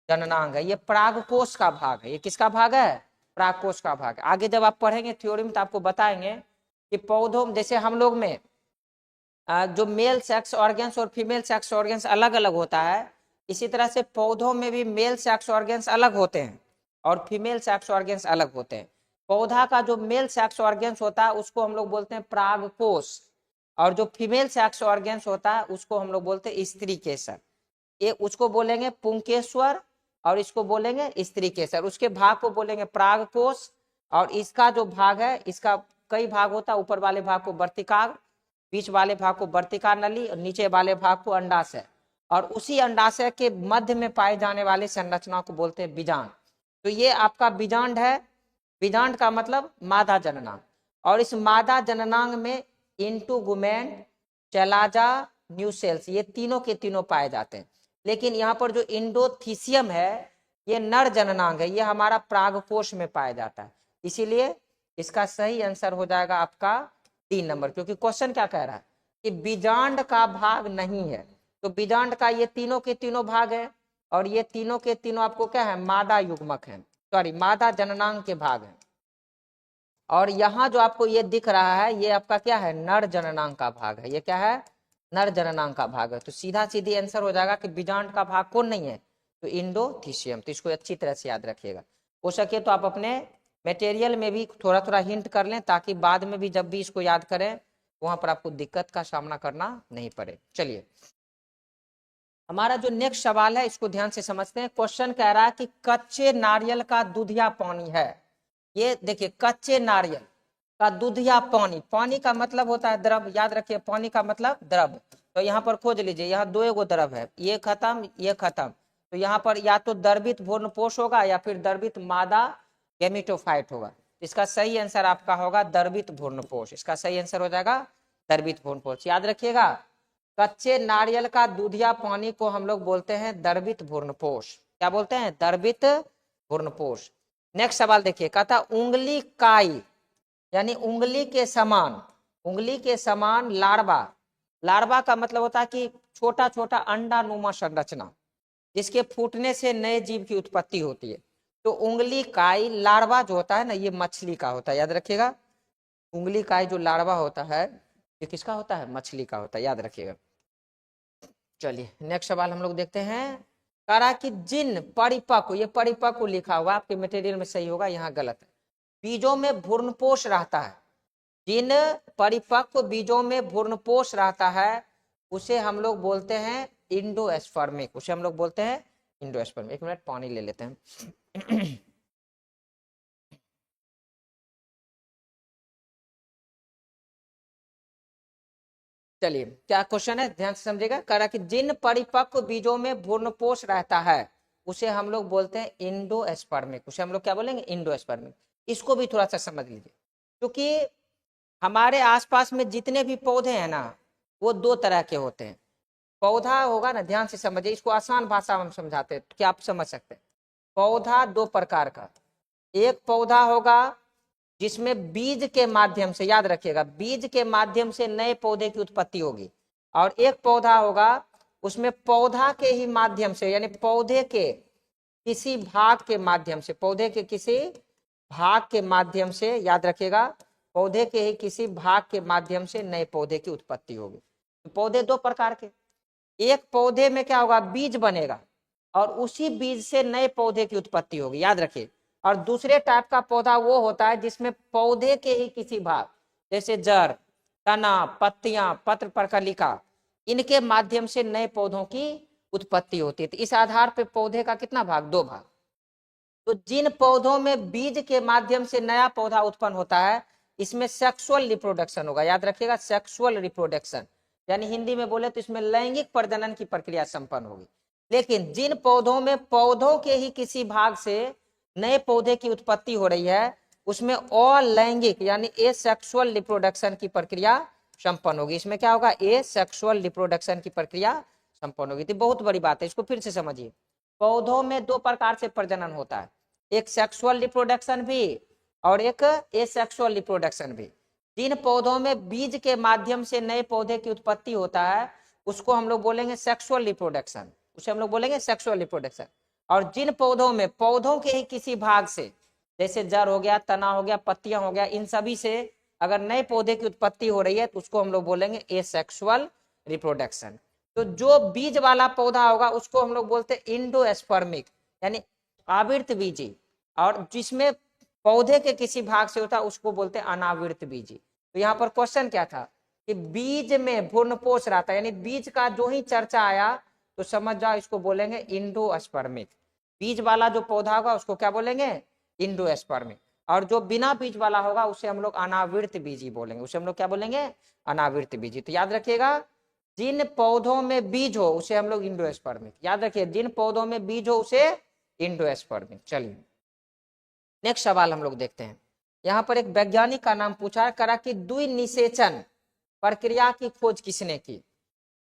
जननांग है। ये परागकोश का भाग है। ये किसका भाग है, परागकोश का भाग। आगे जब आप पढ़ेंगे थ्योरी में तो आपको बताएंगे कि पौधों में जैसे हम लोग में जो मेल सेक्स ऑर्गन्स और फीमेल सेक्स ऑर्गन्स अलग अलग होता है, इसी तरह से पौधों में भी मेल सेक्स ऑर्गन्स अलग होते हैं और फीमेल सेक्स ऑर्गन्स अलग होते हैं। पौधा का जो मेल सेक्स ऑर्गन्स होता है उसको हम लोग बोलते हैं परागकोश, और जो फीमेल सेक्स ऑर्गन्स होता है उसको हम लोग बोलते हैं स्त्री केसर। ये उसको बोलेंगे पुंकेश्वर और इसको बोलेंगे स्त्री केसर। उसके भाग को बोलेंगे परागकोश, और इसका जो भाग है इसका कई भाग होता है। ऊपर वाले भाग को वर्तिकाग्र, बीच वाले भाग को वर्तिका नली और नीचे वाले भाग को अंडाशय, और उसी अंडाशय के मध्य में पाए जाने वाले संरचना को बोलते हैं बीजांड। तो ये आपका बीजांड है। बीजांड का मतलब मादा जननांग, और इस मादा जननांग में इंटुगुमेंट, चलाजा, न्यू सेल्स ये तीनों के तीनों पाए जाते हैं। लेकिन यहाँ पर जो इंडोथीसियम है ये नर जननांग है, ये हमारा परागकोश में पाया जाता है। इसीलिए इसका सही आंसर हो जाएगा आपका 3 नंबर, क्योंकि क्वेश्चन क्या कह रहा है कि बीजांड का भाग नहीं है। तो बीजांड का ये तीनों के तीनों भाग है, और ये तीनों के तीनों आपको क्या है, मादा युग्मक है, सॉरी मादा जननांग के भाग है। और यहाँ जो आपको ये दिख रहा है ये आपका क्या है, नर जननांग का भाग है। ये क्या है, नर जननांग का भाग है। तो सीधा सीधी आंसर हो जाएगा कि बीजांड का भाग कौन नहीं है, तो इंडोथीसियम। तो इसको अच्छी तरह से याद रखिएगा। हो सके तो आप अपने मटेरियल में भी थोड़ा थोड़ा हिंट कर लें, ताकि बाद में भी जब भी इसको याद करें वहां पर आपको दिक्कत का सामना करना नहीं पड़े। चलिए हमारा जो नेक्स्ट सवाल है इसको ध्यान से समझते हैं। क्वेश्चन कह रहा है कि कच्चे नारियल का दूध या पानी है। ये देखिए, कच्चे नारियल का दूध या पानी, पानी का मतलब होता है द्रव, याद रखिए पानी का मतलब द्रव। तो यहाँ पर खोज लीजिए, यहाँ दो एगो द्रव है, ये खत्म ये खत्म, तो यहाँ पर या तो द्रवित भ्रूणपोष होगा या फिर द्रवित मादा गैमेटोफाइट होगा। इसका सही आंसर आपका होगा द्रवित भ्रूणपोष। इसका सही आंसर हो जाएगा द्रवित भ्रूणपोष। याद रखिएगा, कच्चे नारियल का दूध या पानी को हम लोग बोलते हैं द्रवित भ्रूणपोष। क्या बोलते हैं? द्रवित भ्रूणपोष। नेक्स्ट सवाल देखिए, कहता उंगली काई यानी उंगली के समान, उंगली के समान लार्वा। लार्वा का मतलब होता है कि छोटा छोटा अंडा नुमा संरचना, जिसके फूटने से नए जीव की उत्पत्ति होती है। तो उंगली काई लार्वा जो होता है ना, ये मछली का होता है, याद रखिएगा। उंगली काई जो लार्वा होता है ये किसका होता है? मछली का होता है, याद रखिएगा। चलिए नेक्स्ट सवाल हम लोग देखते हैं। कह रहा कि जिन परिपक्व, ये परिपक्व लिखा हुआ आपके मटेरियल में सही होगा, यहाँ गलत है। बीजों में भ्रूणपोष रहता है, जिन परिपक्व बीजों में भ्रूणपोष रहता है उसे हम लोग बोलते हैं इंडोस्पर्मिक, उसे हम लोग बोलते हैं इंडोस्पर्मिक। एक मिनट पानी ले लेते हैं। चलिए क्या क्वेश्चन है, ध्यान से समझिएगा। कह रहा कि जिन परिपक्व बीजों में भ्रूणपोष रहता है उसे हम लोग बोलते हैं इंडोस्पर्मिक, उसे हम लोग क्या बोलेंगे? इंडोस्पर्मिक। इसको भी थोड़ा सा समझ लीजिए, क्योंकि हमारे आसपास में जितने भी पौधे हैं ना, वो दो तरह के होते हैं। पौधा होगा ना, ध्यान से समझिए, इसको आसान भाषा में हम समझाते हैं कि आप समझ सकते हैं। पौधा दो प्रकार का, एक पौधा होगा जिसमें बीज के माध्यम से, याद रखिएगा, बीज के माध्यम से नए पौधे की उत्पत्ति होगी। और एक पौधा होगा उसमें पौधा के ही माध्यम से, यानी पौधे के किसी भाग के माध्यम से, पौधे के किसी भाग के माध्यम से, याद रखिएगा, पौधे के ही किसी भाग के माध्यम से नए पौधे की उत्पत्ति होगी। तो पौधे दो प्रकार के, एक पौधे में क्या होगा? बीज बनेगा और उसी बीज से नए पौधे की उत्पत्ति होगी, याद रखिए। और दूसरे टाइप का पौधा वो होता है जिसमें पौधे के ही किसी भाग, जैसे जड़, तना, पत्तियां, पत्र प्रकलिका, इनके माध्यम से नए पौधों की उत्पत्ति होती है। तो इस आधार पर पौधे का कितना भाग? दो भाग। तो जिन पौधों में बीज के माध्यम से नया पौधा उत्पन्न होता है, इसमें सेक्सुअल रिप्रोडक्शन होगा, याद रखिएगा, सेक्सुअल रिप्रोडक्शन, यानी हिंदी में बोले तो इसमें लैंगिक प्रजनन की प्रक्रिया संपन्न होगी। लेकिन जिन पौधों में पौधों के ही किसी भाग से नए पौधे की उत्पत्ति हो रही है, उसमें अलैंगिक यानी एसेक्सुअल रिप्रोडक्शन की प्रक्रिया संपन्न होगी। इसमें क्या होगा? एसेक्सुअल रिप्रोडक्शन की प्रक्रिया संपन्न होगी। तो बहुत बड़ी बात है, इसको फिर से समझिए। पौधों में दो प्रकार से प्रजनन होता है, एक सेक्सुअल रिप्रोडक्शन भी और एक एसेक्सुअल रिप्रोडक्शन भी। जिन पौधों में बीज के माध्यम से नए पौधे की उत्पत्ति होता है उसको हम लोग बोलेंगे सेक्सुअल रिप्रोडक्शन, उसे हम लोग बोलेंगे सेक्सुअल रिप्रोडक्शन। और जिन पौधों में पौधों के ही किसी भाग से, जैसे जड़ हो गया, तना हो गया, पत्तियां हो गया, इन सभी से अगर नए पौधे की उत्पत्ति हो रही है तो उसको हम लोग बोलेंगे एसेक्सुअल रिप्रोडक्शन। तो जो बीज वाला पौधा होगा उसको हम लोग बोलते हैं इंडोस्पर्मिक, यानी आवृत बीजी। और जिसमें पौधे के किसी भाग से होता है उसको बोलते हैं अनावृत बीजी। तो यहाँ पर क्वेश्चन क्या था कि बीज में भ्रूणपोष रहता है, यानी बीज का जो ही चर्चा आया तो समझ जाओ इसको बोलेंगे इंडोस्पर्मिक। बीज वाला जो पौधा होगा उसको क्या बोलेंगे? इंडोस्पर्मिक। और जो बिना बीज वाला होगा उसे हम लोग अनावृत बीजी बोलेंगे, उसे हम लोग क्या बोलेंगे? अनावृत बीजी। तो याद रखिएगा, जिन पौधों में बीज हो उसे हम लोग इंडोस्पर्मिक, याद रखिए, जिन पौधों में बीज हो उसे इंडोस्पर्मिक। चलिए नेक्स्ट सवाल हम लोग देखते हैं। यहाँ पर एक वैज्ञानिक का नाम पूछा करा कि द्विनिषेचन प्रक्रिया की खोज किसने की?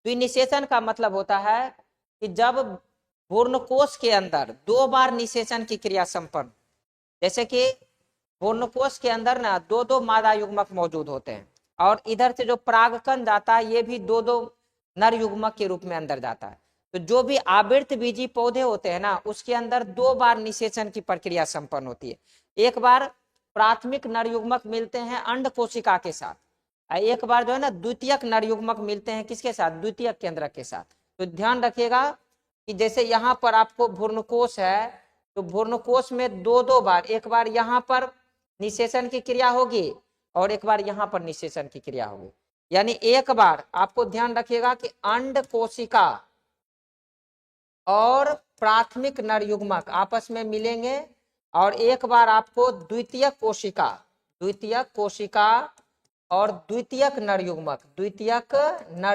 द्विनिषेचन का मतलब होता है कि जब भ्रूणकोश के अंदर दो बार निषेचन की क्रिया संपन्न, जैसे कि भ्रूणकोश के अंदर ना दो दो मादा युग्मक मौजूद होते हैं और इधर से जो परागकण जाता है ये भी दो दो नर युग्मक के रूप में अंदर जाता है। तो जो भी आवृत बीजी पौधे होते हैं ना उसके अंदर दो बार निषेचन की प्रक्रिया संपन्न होती है। एक बार प्राथमिक नर युग्मक मिलते हैं अंड कोशिका के साथ, एक बार जो है ना द्वितीयक नर युग्मक मिलते हैं किसके साथ? द्वितीयक केंद्रक के साथ। तो ध्यान रखिएगा कि जैसे यहाँ पर आपको भ्रूणकोश है तो भ्रूणकोश में दो दो बार, एक बार यहाँ पर निषेचन की क्रिया होगी और एक बार यहाँ पर निषेचन की क्रिया होगी। यानी एक बार आपको ध्यान रखिएगा कि अंड कोशिका और प्राथमिक नर युग्मक आपस में मिलेंगे और एक बार आपको द्वितीयक कोशिका और द्वितीयक नर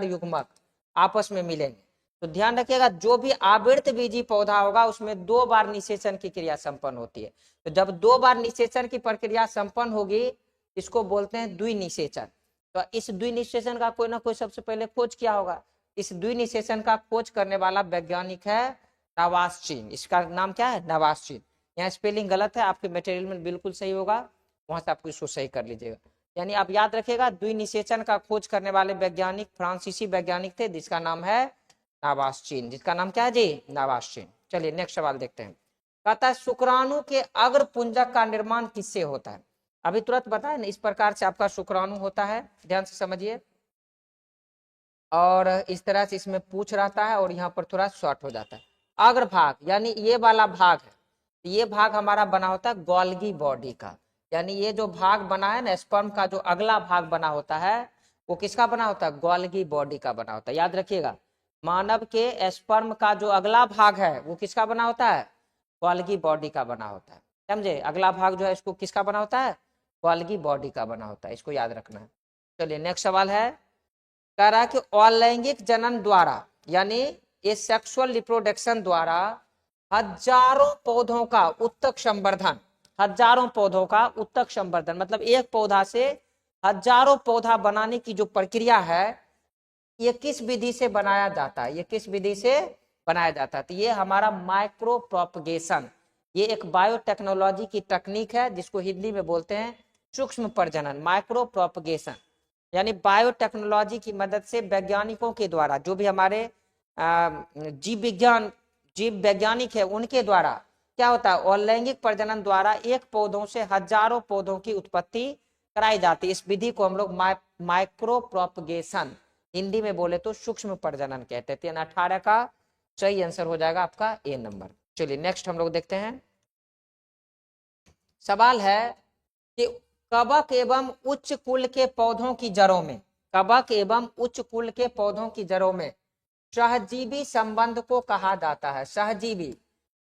युग्मक आपस में मिलेंगे। तो ध्यान रखिएगा, जो भी आवृत बीजी पौधा होगा उसमें 2 बार निषेचन की क्रिया संपन्न होती है। तो जब 2 बार निषेचन की प्रक्रिया संपन्न होगी इसको बोलते हैं द्विनिषेचन। तो इस द्विनिषेचन का कोई ना कोई सबसे पहले खोज किया होगा। इस द्विनिषेचन का खोज करने वाला वैज्ञानिक है नवास्चिन। इसका नाम क्या है? नवास्चिन। यहाँ स्पेलिंग गलत है, आपके मटेरियल में बिल्कुल सही होगा, वहां से आपको इसको सही कर लीजिएगा। यानी आप याद रखिएगा, द्विनिषेचन का खोज करने वाले वैज्ञानिक फ्रांसीसी वैज्ञानिक थे जिसका नाम है नवास्चिन। जिसका नाम क्या है जी? नवास्चिन। चलिए नेक्स्ट सवाल देखते हैं। कहता है शुक्राणु के अग्र पुंजक का निर्माण किससे होता है? अभी तुरंत बताए ना, इस प्रकार से आपका शुक्राणु होता है, ध्यान से समझिए। और इस तरह से इसमें पूछ रहता है और यहाँ पर थोड़ा शॉर्ट हो जाता है। अग्रभाग यानी ये वाला भाग है, ये भाग हमारा बना होता है गोल्गी बॉडी का। यानी ये जो भाग बना है ना, स्पर्म का जो अगला भाग बना होता है वो किसका बना होता है? गोल्गी बॉडी का बना होता है। याद रखिएगा, मानव के स्पर्म का जो अगला भाग है वो किसका बना होता है? गोल्गी बॉडी का बना होता है। समझे? अगला भाग जो है इसको किसका बना होता है? गोल्गी बॉडी का बना होता है, इसको याद रखना है। चलिए नेक्स्ट सवाल है, कह रहा है कि अलैंगिक जनन द्वारा यानी ये सेक्सुअल रिप्रोडक्शन द्वारा हजारों पौधों का उत्तक संवर्धन, हजारों पौधों का उत्तक संवर्धन मतलब एक पौधा से हजारों पौधा बनाने की जो प्रक्रिया है ये किस विधि से बनाया जाता है? ये किस विधि से बनाया जाता है? तो ये हमारा माइक्रो प्रोपगेशन, ये एक बायोटेक्नोलॉजी की तकनीक है जिसको हिंदी में बोलते हैं सूक्ष्म प्रजनन, माइक्रो प्रोपगेशन। यानी बायोटेक्नोलॉजी की मदद से वैज्ञानिकों के द्वारा, जो भी हमारे जीव वैज्ञानिक है उनके द्वारा क्या होता है? अलैंगिक प्रजनन द्वारा एक पौधों से हजारों पौधों की उत्पत्ति कराई जाती है। इस विधि को हम लोग माइक्रो प्रोपगेशन, हिंदी में बोले तो सूक्ष्म प्रजनन कहते हैं। 18 का सही आंसर हो जाएगा आपका ए नंबर। चलिए नेक्स्ट हम लोग देखते हैं। सवाल है कि कवक एवं उच्च कुल के पौधों की जड़ों में, कवक एवं उच्च कुल के पौधों की जड़ों में सहजीवी संबंध को कहा जाता है। सहजीवी,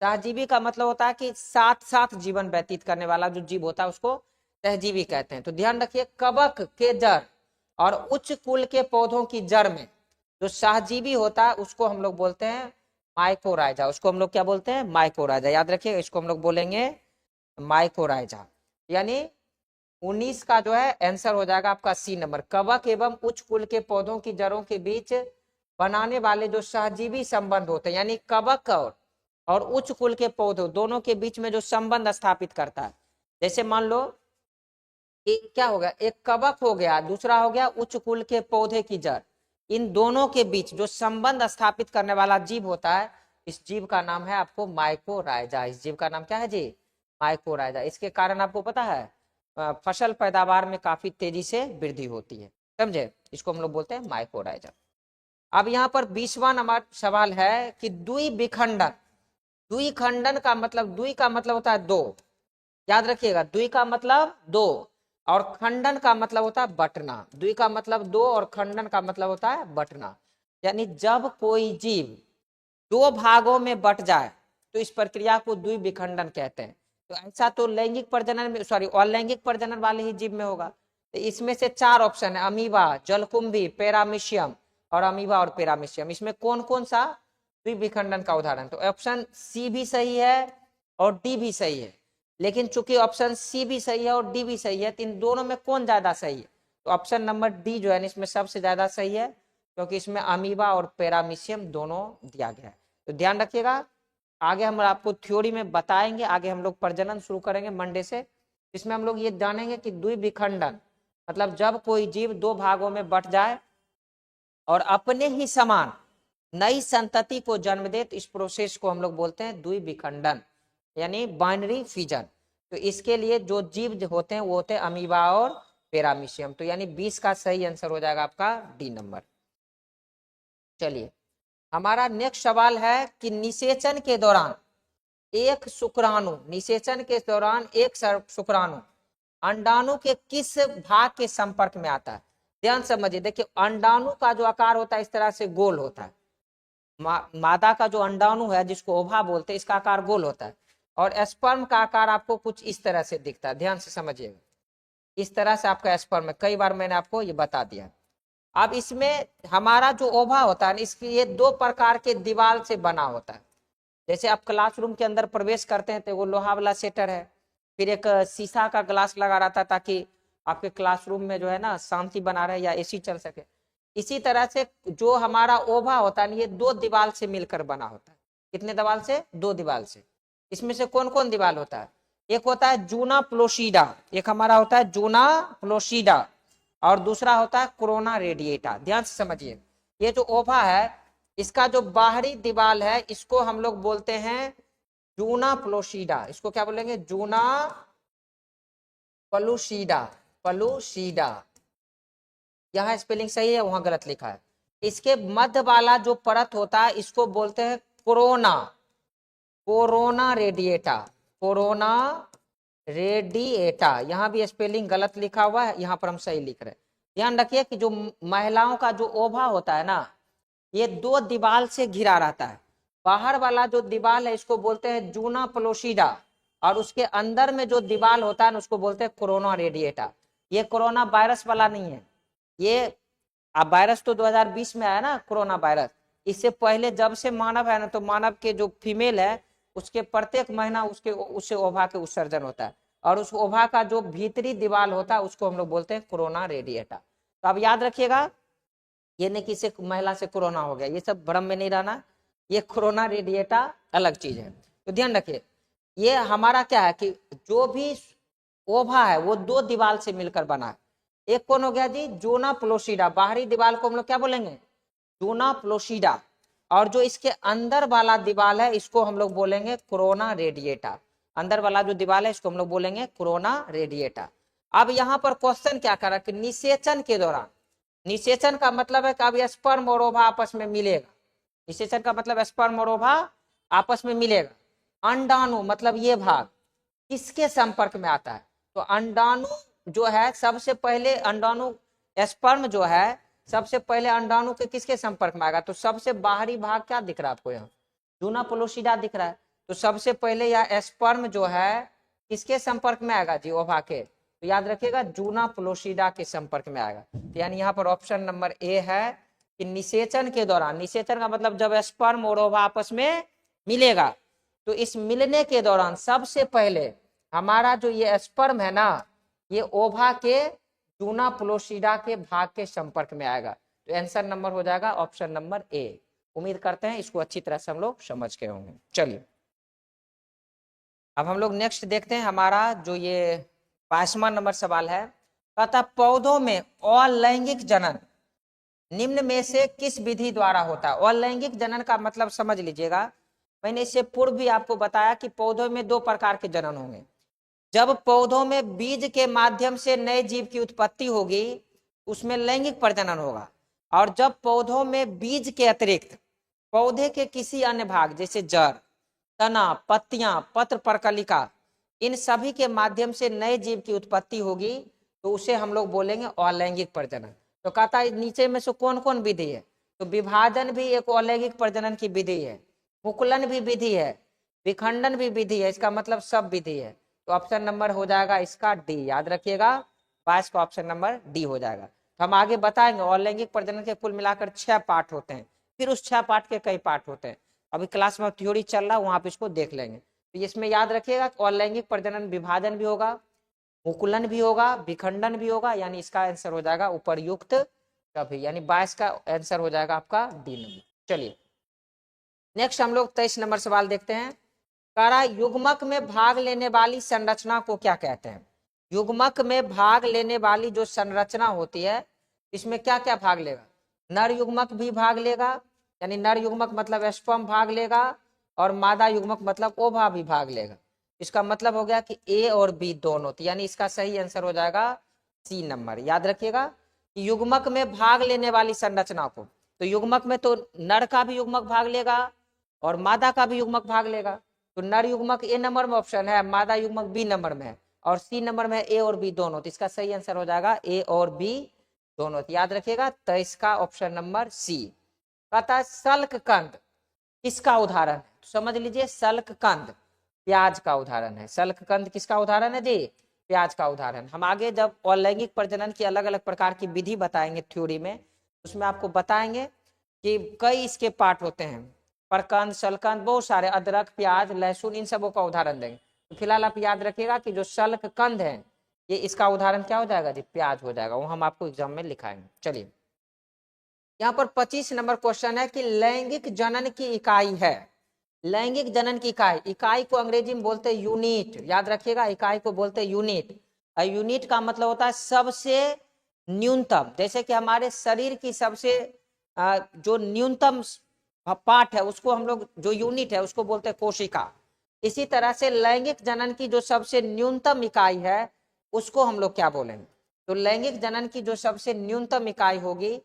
सहजीवी का मतलब होता है कि साथ साथ जीवन व्यतीत करने वाला जो जीव होता है उसको सहजीवी कहते हैं। तो ध्यान रखिए, कवक के जड़ और उच्च कुल के पौधों की जड़ में जो सहजीवी होता है उसको हम लोग बोलते हैं माइकोराइजा। उसको हम लोग क्या बोलते हैं? माइकोराइजा। याद रखिए, इसको हम लोग बोलेंगे माइकोराइजा। यानी 19 का जो है आंसर हो जाएगा आपका सी नंबर। कवक एवं उच्च कुल के पौधों की जड़ों के बीच बनाने वाले जो सहजीवी संबंध होते हैं, यानी कवक और उच्च कुल के पौधों दोनों के बीच में जो संबंध स्थापित करता है। जैसे मान लो कि क्या हो गया, एक कवक हो गया, दूसरा हो गया उच्च कुल के पौधे की जड़। इन दोनों के बीच जो संबंध स्थापित करने वाला जीव होता है, इस जीव का नाम है आपको माइकोराइजा। इस जीव का नाम क्या है जी? माइकोराइजा। इसके कारण आपको पता है फसल पैदावार में काफी तेजी से वृद्धि होती है। समझे? इसको हम लोग बोलते हैं माइकोराइजा। अब यहाँ पर 20वां नंबर सवाल है कि द्विविखंडन, द्विखंडन का मतलब, द्वि का मतलब होता है दो, याद रखिएगा, द्वि का मतलब दो और खंडन का मतलब होता है बटना। द्वि का मतलब दो और खंडन का मतलब होता है बटना। यानी जब कोई जीव 2 भागों में बट जाए तो इस प्रक्रिया को द्विविखंडन कहते हैं। तो ऐसा तो लैंगिक प्रजनन में, सॉरी, अलैंगिक प्रजनन वाले ही जीव में होगा। तो इसमें से 4 ऑप्शन है, अमीबा, जलकुंभी, पैरामीशियम और अमीबा और पैरामीशियम। इसमें कौन कौन सा द्विविखंडन का उदाहरण? तो ऑप्शन सी भी सही है और डी भी सही है, लेकिन चूंकि ऑप्शन सी भी सही है और डी भी सही है तो इन दोनों में कौन ज्यादा सही है? तो ऑप्शन नंबर डी जो है इसमें सबसे ज्यादा सही है, क्योंकि इसमें अमीबा और पैरामीशियम दोनों दिया गया है। तो ध्यान रखिएगा, आगे हम आपको थ्योरी में बताएंगे, आगे हम लोग प्रजनन शुरू करेंगे मंडे से, इसमें हम लोग ये जानेंगे कि द्विविखंडन मतलब जब कोई जीव 2 भागों में बट जाए और अपने ही समान नई संतति को जन्म दे, तो इस प्रोसेस को हम लोग बोलते हैं द्विविखंडन, यानी बाइनरी फिजन। तो इसके लिए जो जीव होते हैं वो होते हैं अमीबा और पैरामीशियम। तो यानी 20 का सही आंसर हो जाएगा आपका डी नंबर। चलिए हमारा नेक्स्ट सवाल है कि निषेचन के दौरान एक शुक्राणु, निषेचन के दौरान एक शुक्राणु अंडाणु के किस भाग के संपर्क में आता है? ध्यान समझिए, देखिए अंडाणु का जो आकार होता है इस तरह से गोल होता है, मादा का जो अंडाणु है जिसको ओवा बोलते हैं, इसका आकार गोल होता है और स्पर्म का आकार आपको कुछ इस तरह से दिखता है। ध्यान से समझिएगा, इस तरह से आपका स्पर्म है। कई बार मैंने आपको ये बता दिया। अब इसमें हमारा जो ओवा होता है इसकी ये दो प्रकार के दीवार से बना होता है। जैसे आप क्लासरूम के अंदर प्रवेश करते हैं तो वो लोहा वाला सेटर है, फिर एक शीशा का ग्लास लगा रहता है ताकि आपके क्लासरूम में जो है ना शांति बना रहे या एसी चल सके। इसी तरह से जो हमारा ओवा होता है ये दो दीवार से मिलकर बना होता है। कितने दीवार से? दो दीवार से। इसमें से कौन कौन दीवार होता है? एक होता है जूना प्लोसीडा, एक हमारा होता है जूना प्लोसीडा और दूसरा होता है कोरोना रेडिएटा। ध्यान से समझिए, ये जो ओवा है इसका जो बाहरी दीवार है इसको हम लोग बोलते हैं जूना प्लोसीडा। इसको क्या बोलेंगे? जूना प्लूसीडा, प्लूसीडा। यहाँ स्पेलिंग सही है, वहां गलत लिखा है। इसके मध्य वाला जो परत होता है इसको बोलते हैं corona, corona radiata, corona radiata. यहाँ भी स्पेलिंग गलत लिखा हुआ है, यहाँ पर हम सही लिख रहे हैं। ध्यान रखिए कि जो महिलाओं का जो ओवा होता है ना ये दो दीवार से घिरा रहता है। बाहर वाला जो दीवार है इसको बोलते हैं जूना प्लोसीडा और उसके अंदर में जो दीवार होता है उसको बोलते हैं कोरोना रेडिएटा। ये कोरोना वायरस वाला नहीं है, ये अब वायरस तो 2020 में आया ना कोरोना वायरस। इससे पहले जब से मानव है ना तो मानव के जो फीमेल है उसके प्रत्येक महीना उससे ओवा के उत्सर्जन होता है और उस ओवा का जो भीतरी दीवार होता है उसको हम लोग बोलते हैं कोरोना रेडिएटा। तो अब याद रखिएगा, ये नहीं कि इसे महिला से कोरोना हो गया, ये सब भ्रम में नहीं रहना। ये कोरोना रेडिएटा अलग चीज है। तो ध्यान रखिए, ये हमारा क्या है कि जो भी ओवा है वो दो दीवार से मिलकर बना है। एक कौन हो गया जी? जूना प्लोसीडा। बाहरी दीवार को हम लोग क्या बोलेंगे? जूना प्लोसीडा। और जो इसके अंदर वाला दीवार है इसको हम लोग बोलेंगे कोरोना रेडिएटा। अंदर वाला जो दीवार है इसको हम लोग बोलेंगे कोरोना रेडिएटा। अब यहाँ पर क्वेश्चन क्या कर रहा है कि निषेचन के दौरान, निषेचन का मतलब है कि अब स्पर्म और ओवा आपस में मिलेगा। निषेचन का मतलब स्पर्म और ओवा आपस में मिलेगा। अंडाणु मतलब ये भाग किसके संपर्क में आता है? तो अंडाणु जो है सबसे पहले अंडाणु स्पर्म जो है सबसे पहले अंडाणु के किसके संपर्क में आएगा? तो सबसे बाहरी भाग क्या दिख रहा है आपको? यहाँ जूना प्लोसीडा दिख रहा है। तो सबसे पहले यह स्पर्म जो है किसके संपर्क में आएगा जी? ओवा के। तो याद रखिएगा जूना प्लोसीडा के संपर्क में आएगा। तो यानी यहाँ पर ऑप्शन नंबर ए है कि निषेचन के दौरान, निषेचन का मतलब जब स्पर्म और ओवा आपस में मिलेगा तो इस मिलने के दौरान सबसे पहले हमारा जो ये स्पर्म है ना ये ओवा के जूना प्लोसीडा के भाग के संपर्क में आएगा। तो आंसर नंबर हो जाएगा ऑप्शन नंबर ए। उम्मीद करते हैं इसको अच्छी तरह से हम लोग समझ गए होंगे। चलिए अब हम लोग नेक्स्ट देखते हैं। हमारा जो ये 22वां नंबर सवाल है, कहता पौधों में अलैंगिक जनन निम्न में से किस विधि द्वारा होता है? अलैंगिक जनन का मतलब समझ लीजिएगा, मैंने इससे पूर्व भी आपको बताया कि पौधों में दो प्रकार के जनन होंगे। जब पौधों में बीज के माध्यम से नए जीव की उत्पत्ति होगी उसमें लैंगिक प्रजनन होगा। और जब पौधों में बीज के अतिरिक्त पौधे के किसी अन्य भाग जैसे जड़, तना, पत्तियां, पत्र, परकलिका, इन सभी के माध्यम से नए जीव की उत्पत्ति होगी तो उसे हम लोग बोलेंगे अलैंगिक प्रजनन। तो कहता है नीचे में से कौन कौन विधि है? तो विभाजन भी एक अलैंगिक प्रजनन की विधि है, मुकुलन भी विधि है, विखंडन भी विधि है, इसका मतलब सब विधि है। तो ऑप्शन नंबर हो जाएगा इसका डी। याद रखिएगा 22 का ऑप्शन नंबर डी हो जाएगा। तो हम आगे बताएंगे अलैंगिक प्रजनन के कुल मिलाकर 6 पार्ट होते हैं, फिर उस 6 पार्ट के कई पार्ट होते हैं। अभी क्लास में थ्योरी चल रहा है वहां पे इसको देख लेंगे। तो इसमें याद रखिएगा अलैंगिक प्रजनन विभाजन भी होगा, मुकुलन भी होगा, विखंडन भी होगा, यानी इसका आंसर हो जाएगा उपरयुक्त कभी, यानी 22 का आंसर हो जाएगा आपका डी नंबर। चलिए नेक्स्ट हम लोग 23 नंबर सवाल देखते हैं। कारा युग्मक में भाग लेने वाली संरचना को क्या कहते हैं? युग्मक में भाग लेने वाली जो संरचना होती है इसमें क्या क्या भाग लेगा? नर युग्मक भी भाग लेगा, यानी नर युग्मक मतलब स्पर्म भाग लेगा, और मादा युग्मक मतलब ओवा भी भाग लेगा। इसका मतलब हो गया कि ए और बी दोनों, तो यानी इसका सही आंसर हो जाएगा सी नंबर। याद रखिएगा कि युग्मक में भाग लेने वाली संरचना को, तो युग्मक में तो नर का भी युग्मक भाग लेगा और मादा का भी युग्मक भाग लेगा। तो नर युग्मक ए नंबर में ऑप्शन है, मादा युग्मक बी नंबर में है, और सी नंबर में ए और बी दोनों। तो इसका सही आंसर हो जाएगा ए और बी दोनों। तो याद रखिएगा 23 का ऑप्शन नंबर सी। कहता है सल्क कंद किसका उदाहरण है? तो समझ लीजिए सल्ककंद प्याज का उदाहरण है। सल्ककंद किसका उदाहरण है जी? प्याज का उदाहरण। हम आगे जब अलैंगिक प्रजनन की अलग अलग प्रकार की विधि बताएंगे थ्योरी में, उसमें आपको बताएंगे कि कई इसके पार्ट होते हैं, परकंद, शलकंद, बहुत सारे, अदरक, प्याज, लहसुन, इन सबों का उदाहरण देंगे। तो फिलहाल आप याद रखिएगा कि जो शल्ककंद है ये इसका उदाहरण क्या हो जाएगा जी? प्याज हो जाएगा। वो हम आपको एग्जाम में लिखाएंगे। चलिए यहाँ पर 25 नंबर क्वेश्चन है कि लैंगिक जनन की इकाई है। लैंगिक जनन की इकाई, इकाई को अंग्रेजी में बोलते हैं यूनिट। याद रखिएगा इकाई को बोलते हैं यूनिट। यूनिट का मतलब होता है सबसे न्यूनतम। जैसे कि हमारे शरीर की सबसे जो न्यूनतम पार्ट है उसको हम लोग, जो यूनिट है उसको बोलते हैं कोशिका। इसी तरह से लैंगिक जनन की जो सबसे न्यूनतम इकाई है उसको हम लोग क्या बोलेंगे? तो लैंगिक जनन की जो सबसे न्यूनतम इकाई होगी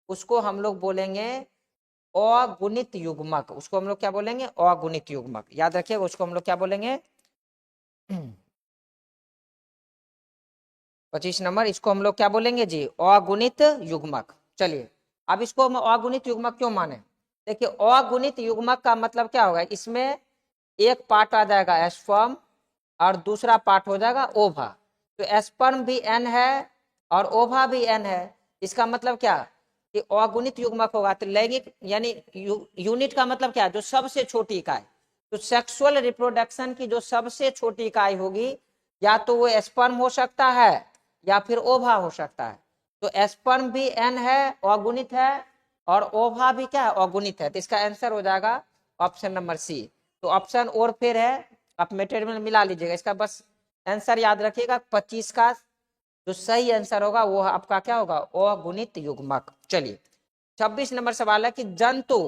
उसको हम लोग बोलेंगे अगुणित युग्मक। उसको हम लोग क्या बोलेंगे? अगुणित युग्मक। याद रखिएगा उसको हम लोग क्या बोलेंगे? 25 नंबर, इसको हम लोग क्या बोलेंगे जी? अगुणित युग्मक। चलिए अब इसको हम अगुणित युग्मक क्यों माने? देखिए अगुणित युग्मक का मतलब क्या होगा? इसमें एक पार्ट आ जाएगा स्पर्म और दूसरा पार्ट हो जाएगा ओवा। तो स्पर्म भी एन है और ओवा भी एन है। इसका मतलब क्या कि अगुणित युग्मक होगा। तो लैंगिक यानी यूनिट का मतलब क्या? जो सबसे छोटी इकाई। तो सेक्सुअल रिप्रोडक्शन की जो सबसे छोटी इकाई होगी या तो वो स्पर्म हो सकता है या फिर ओवा हो सकता है। तो स्पर्म भी एन है, अगुणित है, और ओवा भी क्या है? अगुणित है। तो इसका आंसर हो जाएगा ऑप्शन नंबर सी। तो ऑप्शन और फिर है, आप मेटेरियल में मिला लीजिएगा। इसका बस आंसर याद रखिएगा 25 का जो सही आंसर होगा वो आपका क्या होगा? अगुणित युग्मक। चलिए 26 नंबर सवाल है कि जंतु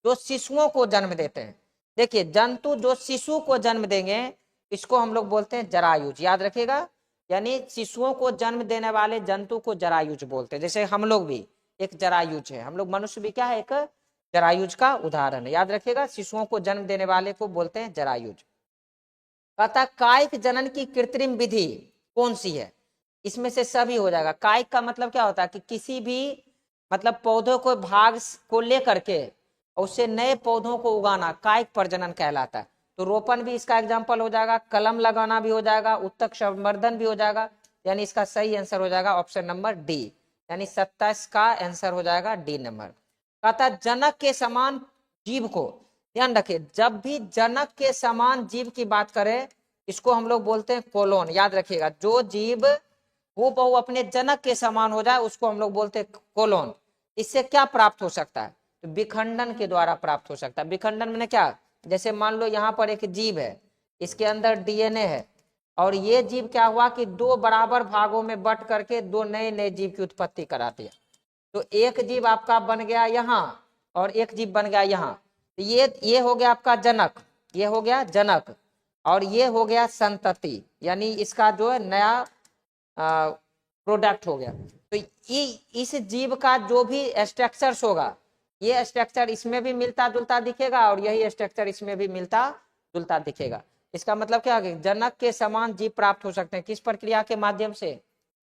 जो शिशुओं को जन्म देते हैं। देखिए जंतु जो शिशु को जन्म देंगे इसको हम लोग बोलते हैं जरायुज। याद रखिएगा, यानी शिशुओं को जन्म देने वाले जंतु को जरायुज बोलते हैं। जैसे हम लोग भी एक जरायुज है, हम लोग मनुष्य भी क्या है? एक जरायुज का उदाहरण है। याद रखिएगा शिशुओं को जन्म देने वाले को बोलते हैं जरायुज। कहता कायिक जनन की कृत्रिम विधि कौन सी है? इसमें से सभी हो जाएगा। कायिक का मतलब क्या होता है कि किसी भी मतलब पौधों को भाग को लेकर के उससे नए पौधों को उगाना कायिक प्रजनन कहलाता है। तो रोपण भी इसका एग्जाम्पल हो जाएगा, कलम लगाना भी हो जाएगा, उत्तक संवर्धन भी हो जाएगा। यानी इसका सही आंसर हो जाएगा ऑप्शन नंबर डी। यानी 27 का आंसर हो जाएगा डी नंबर। कहता जनक के समान जीव को, ध्यान रखिए जब भी जनक के समान जीव की बात करें इसको हम लोग बोलते हैं कोलोन। याद रखिएगा जो जीव हूबहू अपने जनक के समान हो जाए उसको हम लोग बोलते हैं कोलोन। इससे क्या प्राप्त हो सकता है? तो विखंडन के द्वारा प्राप्त हो सकता है। विखंडन में क्या? जैसे मान लो यहाँ पर एक जीव है, इसके अंदर डीएनए है, और ये जीव क्या हुआ कि दो बराबर भागों में बट करके दो नए नए जीव की उत्पत्ति करा दिया। तो एक जीव आपका बन गया यहाँ और एक जीव बन गया यहाँ। तो ये हो गया आपका जनक, ये हो गया जनक, और ये हो गया संतति, यानी इसका जो है नया प्रोडक्ट हो गया। तो इस जीव का जो भी स्ट्रक्चर्स होगा ये स्ट्रक्चर इसमें भी मिलता जुलता दिखेगा और यही स्ट्रक्चर इसमें भी मिलता जुलता दिखेगा। इसका मतलब क्या है? जनक के समान जीव प्राप्त हो सकते हैं किस प्रक्रिया के माध्यम से?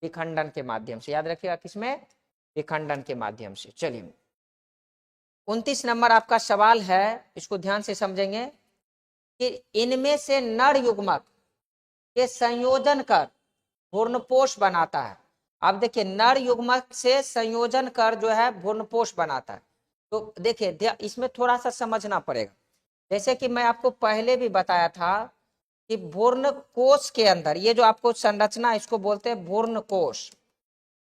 विखंडन के माध्यम से। याद रखिएगा किसमें? विखंडन के माध्यम से। चलिए 29 नंबर आपका सवाल है, इसको ध्यान से समझेंगे कि इनमें से नर युग्मक के संयोजन कर भ्रूणपोष बनाता है। अब देखिए नर युग्मक से संयोजन कर जो है भ्रूणपोष बनाता है। तो देखिए इसमें थोड़ा सा समझना पड़ेगा। जैसे कि मैं आपको पहले भी बताया था कि भ्रूण कोश के अंदर ये जो आपको संरचना इसको बोलते हैं भ्रूण कोश।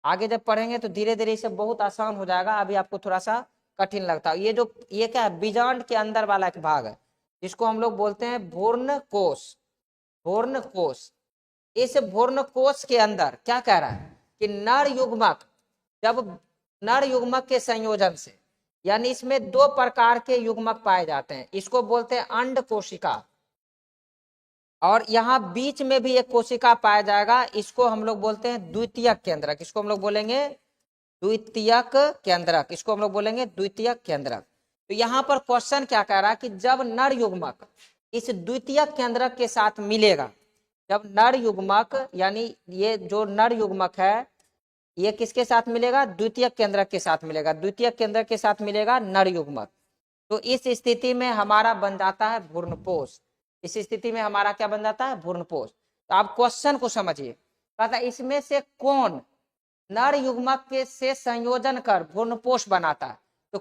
आगे जब पढ़ेंगे तो धीरे धीरे इसे बहुत आसान हो जाएगा, अभी आपको थोड़ा सा कठिन लगता है। ये क्या है? बीजांड के अंदर वाला एक भाग है जिसको हम लोग बोलते हैं भ्रूण कोश। भ्रूण कोश, इस भ्रूण कोश के अंदर क्या कह रहा है कि नर युग्मक, जब नर युग्मक के संयोजन से, यानी इसमें दो प्रकार के युग्मक पाए जाते हैं, इसको बोलते हैं अंड कोशिका, और यहाँ बीच में भी एक कोशिका पाया जाएगा, इसको हम लोग बोलते हैं द्वितीयक केंद्रक। इसको हम लोग बोलेंगे द्वितीयक केंद्रक, इसको हम लोग बोलेंगे द्वितीयक केंद्रक। तो यहाँ पर क्वेश्चन क्या कह रहा है कि जब नर युग्मक इस द्वितीयक केंद्रक के साथ मिलेगा, जब नर युग्मक यानी ये जो नर युग्मक है ये किसके साथ मिलेगा? द्वितीयक केंद्रक के साथ मिलेगा। द्वितीयक केंद्रक के साथ मिलेगा नर युग्मक। तो इस स्थिति में हमारा बन जाता है भ्रूणपोष। इस स्थिति में हमारा क्या बन जाता है? भ्रूणपोष। तो आप क्वेश्चन को समझिए, कहता इसमें से कौन नर युग्मक के से संयोजन कर भ्रूणपोष बनाता है? तो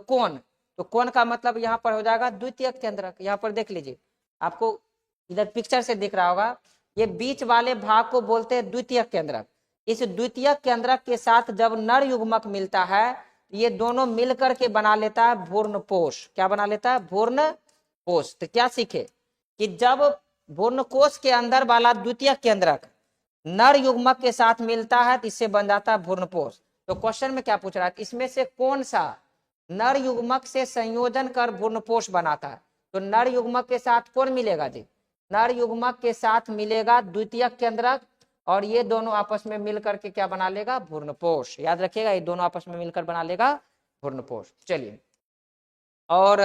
कौन का मतलब यहाँ पर हो जाएगा द्वितीयक केंद्रक। यहाँ पर देख लीजिए, आपको इधर पिक्चर से दिख रहा होगा, ये बीच वाले भाग को बोलते हैं द्वितीयक केंद्रक। इस द्वितीयक केंद्रक के साथ जब नर युग्मक मिलता है, ये दोनों मिलकर के बना लेता है भ्रूणपोष। क्या बना लेता है? भ्रूणपोष। तो क्या सीखे कि जब भ्रूणकोष के अंदर वाला द्वितीयक केंद्रक नर युग्मक के साथ मिलता है तो इससे बन जाता है भ्रूणपोष। तो क्वेश्चन में क्या पूछ रहा है? इसमें से कौन सा नर युग्मक से संयोजन कर भ्रूणपोष बनाता है? तो नर युग्मक के साथ कौन मिलेगा जी? नर युग्मक के साथ मिलेगा द्वितीयक केंद्रक, और ये दोनों आपस में मिलकर के क्या बना लेगा? भ्रूणपोष। याद रखिएगा, ये दोनों आपस में मिलकर बना लेगा भ्रूणपोष। चलिए, और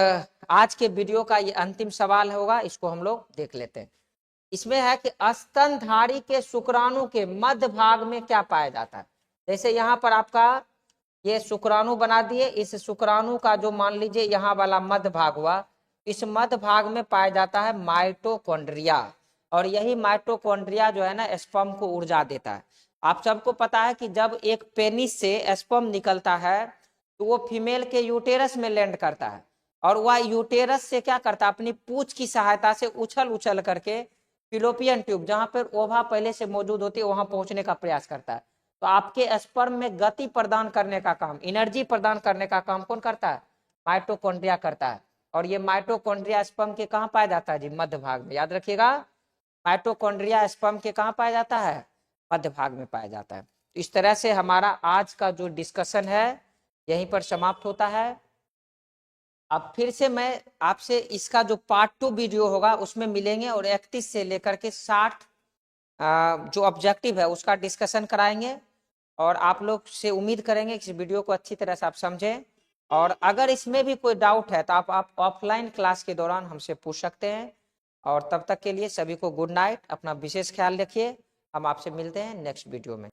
आज के वीडियो का ये अंतिम सवाल होगा, इसको हम लोग देख लेते हैं। इसमें है कि स्तनधारी के शुक्राणु के मध्य भाग में क्या पाया जाता है? जैसे यहाँ पर आपका ये शुक्राणु बना दिए, इस शुक्राणु का जो मान लीजिए यहाँ वाला मध्य भाग हुआ, इस मध्य भाग में पाया जाता है माइटोकॉन्ड्रिया। और यही माइटोकॉन्ड्रिया जो है ना स्पर्म को ऊर्जा देता है। आप सबको पता है कि जब एक पेनिस से स्पर्म निकलता है तो वो फीमेल के यूटेरस में लैंड करता है, और वह यूटेरस से क्या करता है? अपनी पूंछ की सहायता से उछल उछल करके फिलोपियन ट्यूब, जहां पर ओवा पहले से मौजूद होती है, वहां पहुंचने का प्रयास करता है। तो आपके स्पर्म में गति प्रदान करने का काम, एनर्जी प्रदान करने का काम कौन करता है? माइटोकॉन्ड्रिया करता है। और ये माइटोकॉन्ड्रिया स्पर्म के कहाँ पाया जाता है जी? मध्य भाग में। याद रखिएगा, माइटोकॉन्ड्रिया स्पर्म के कहाँ पाया जाता है? मध्य भाग में पाया जाता है। इस तरह से हमारा आज का जो डिस्कशन है यहीं पर समाप्त होता है। अब फिर से मैं आपसे इसका जो पार्ट 2 वीडियो होगा उसमें मिलेंगे, और 31 से लेकर के 60 जो ऑब्जेक्टिव है उसका डिस्कशन कराएंगे। और आप लोग से उम्मीद करेंगे कि इस वीडियो को अच्छी तरह से आप समझें। और अगर इसमें भी कोई डाउट है तो आप ऑफलाइन क्लास के दौरान हमसे पूछ सकते हैं। और तब तक के लिए सभी को गुड नाइट, अपना विशेष ख्याल रखिए। हम आपसे मिलते हैं नेक्स्ट वीडियो में।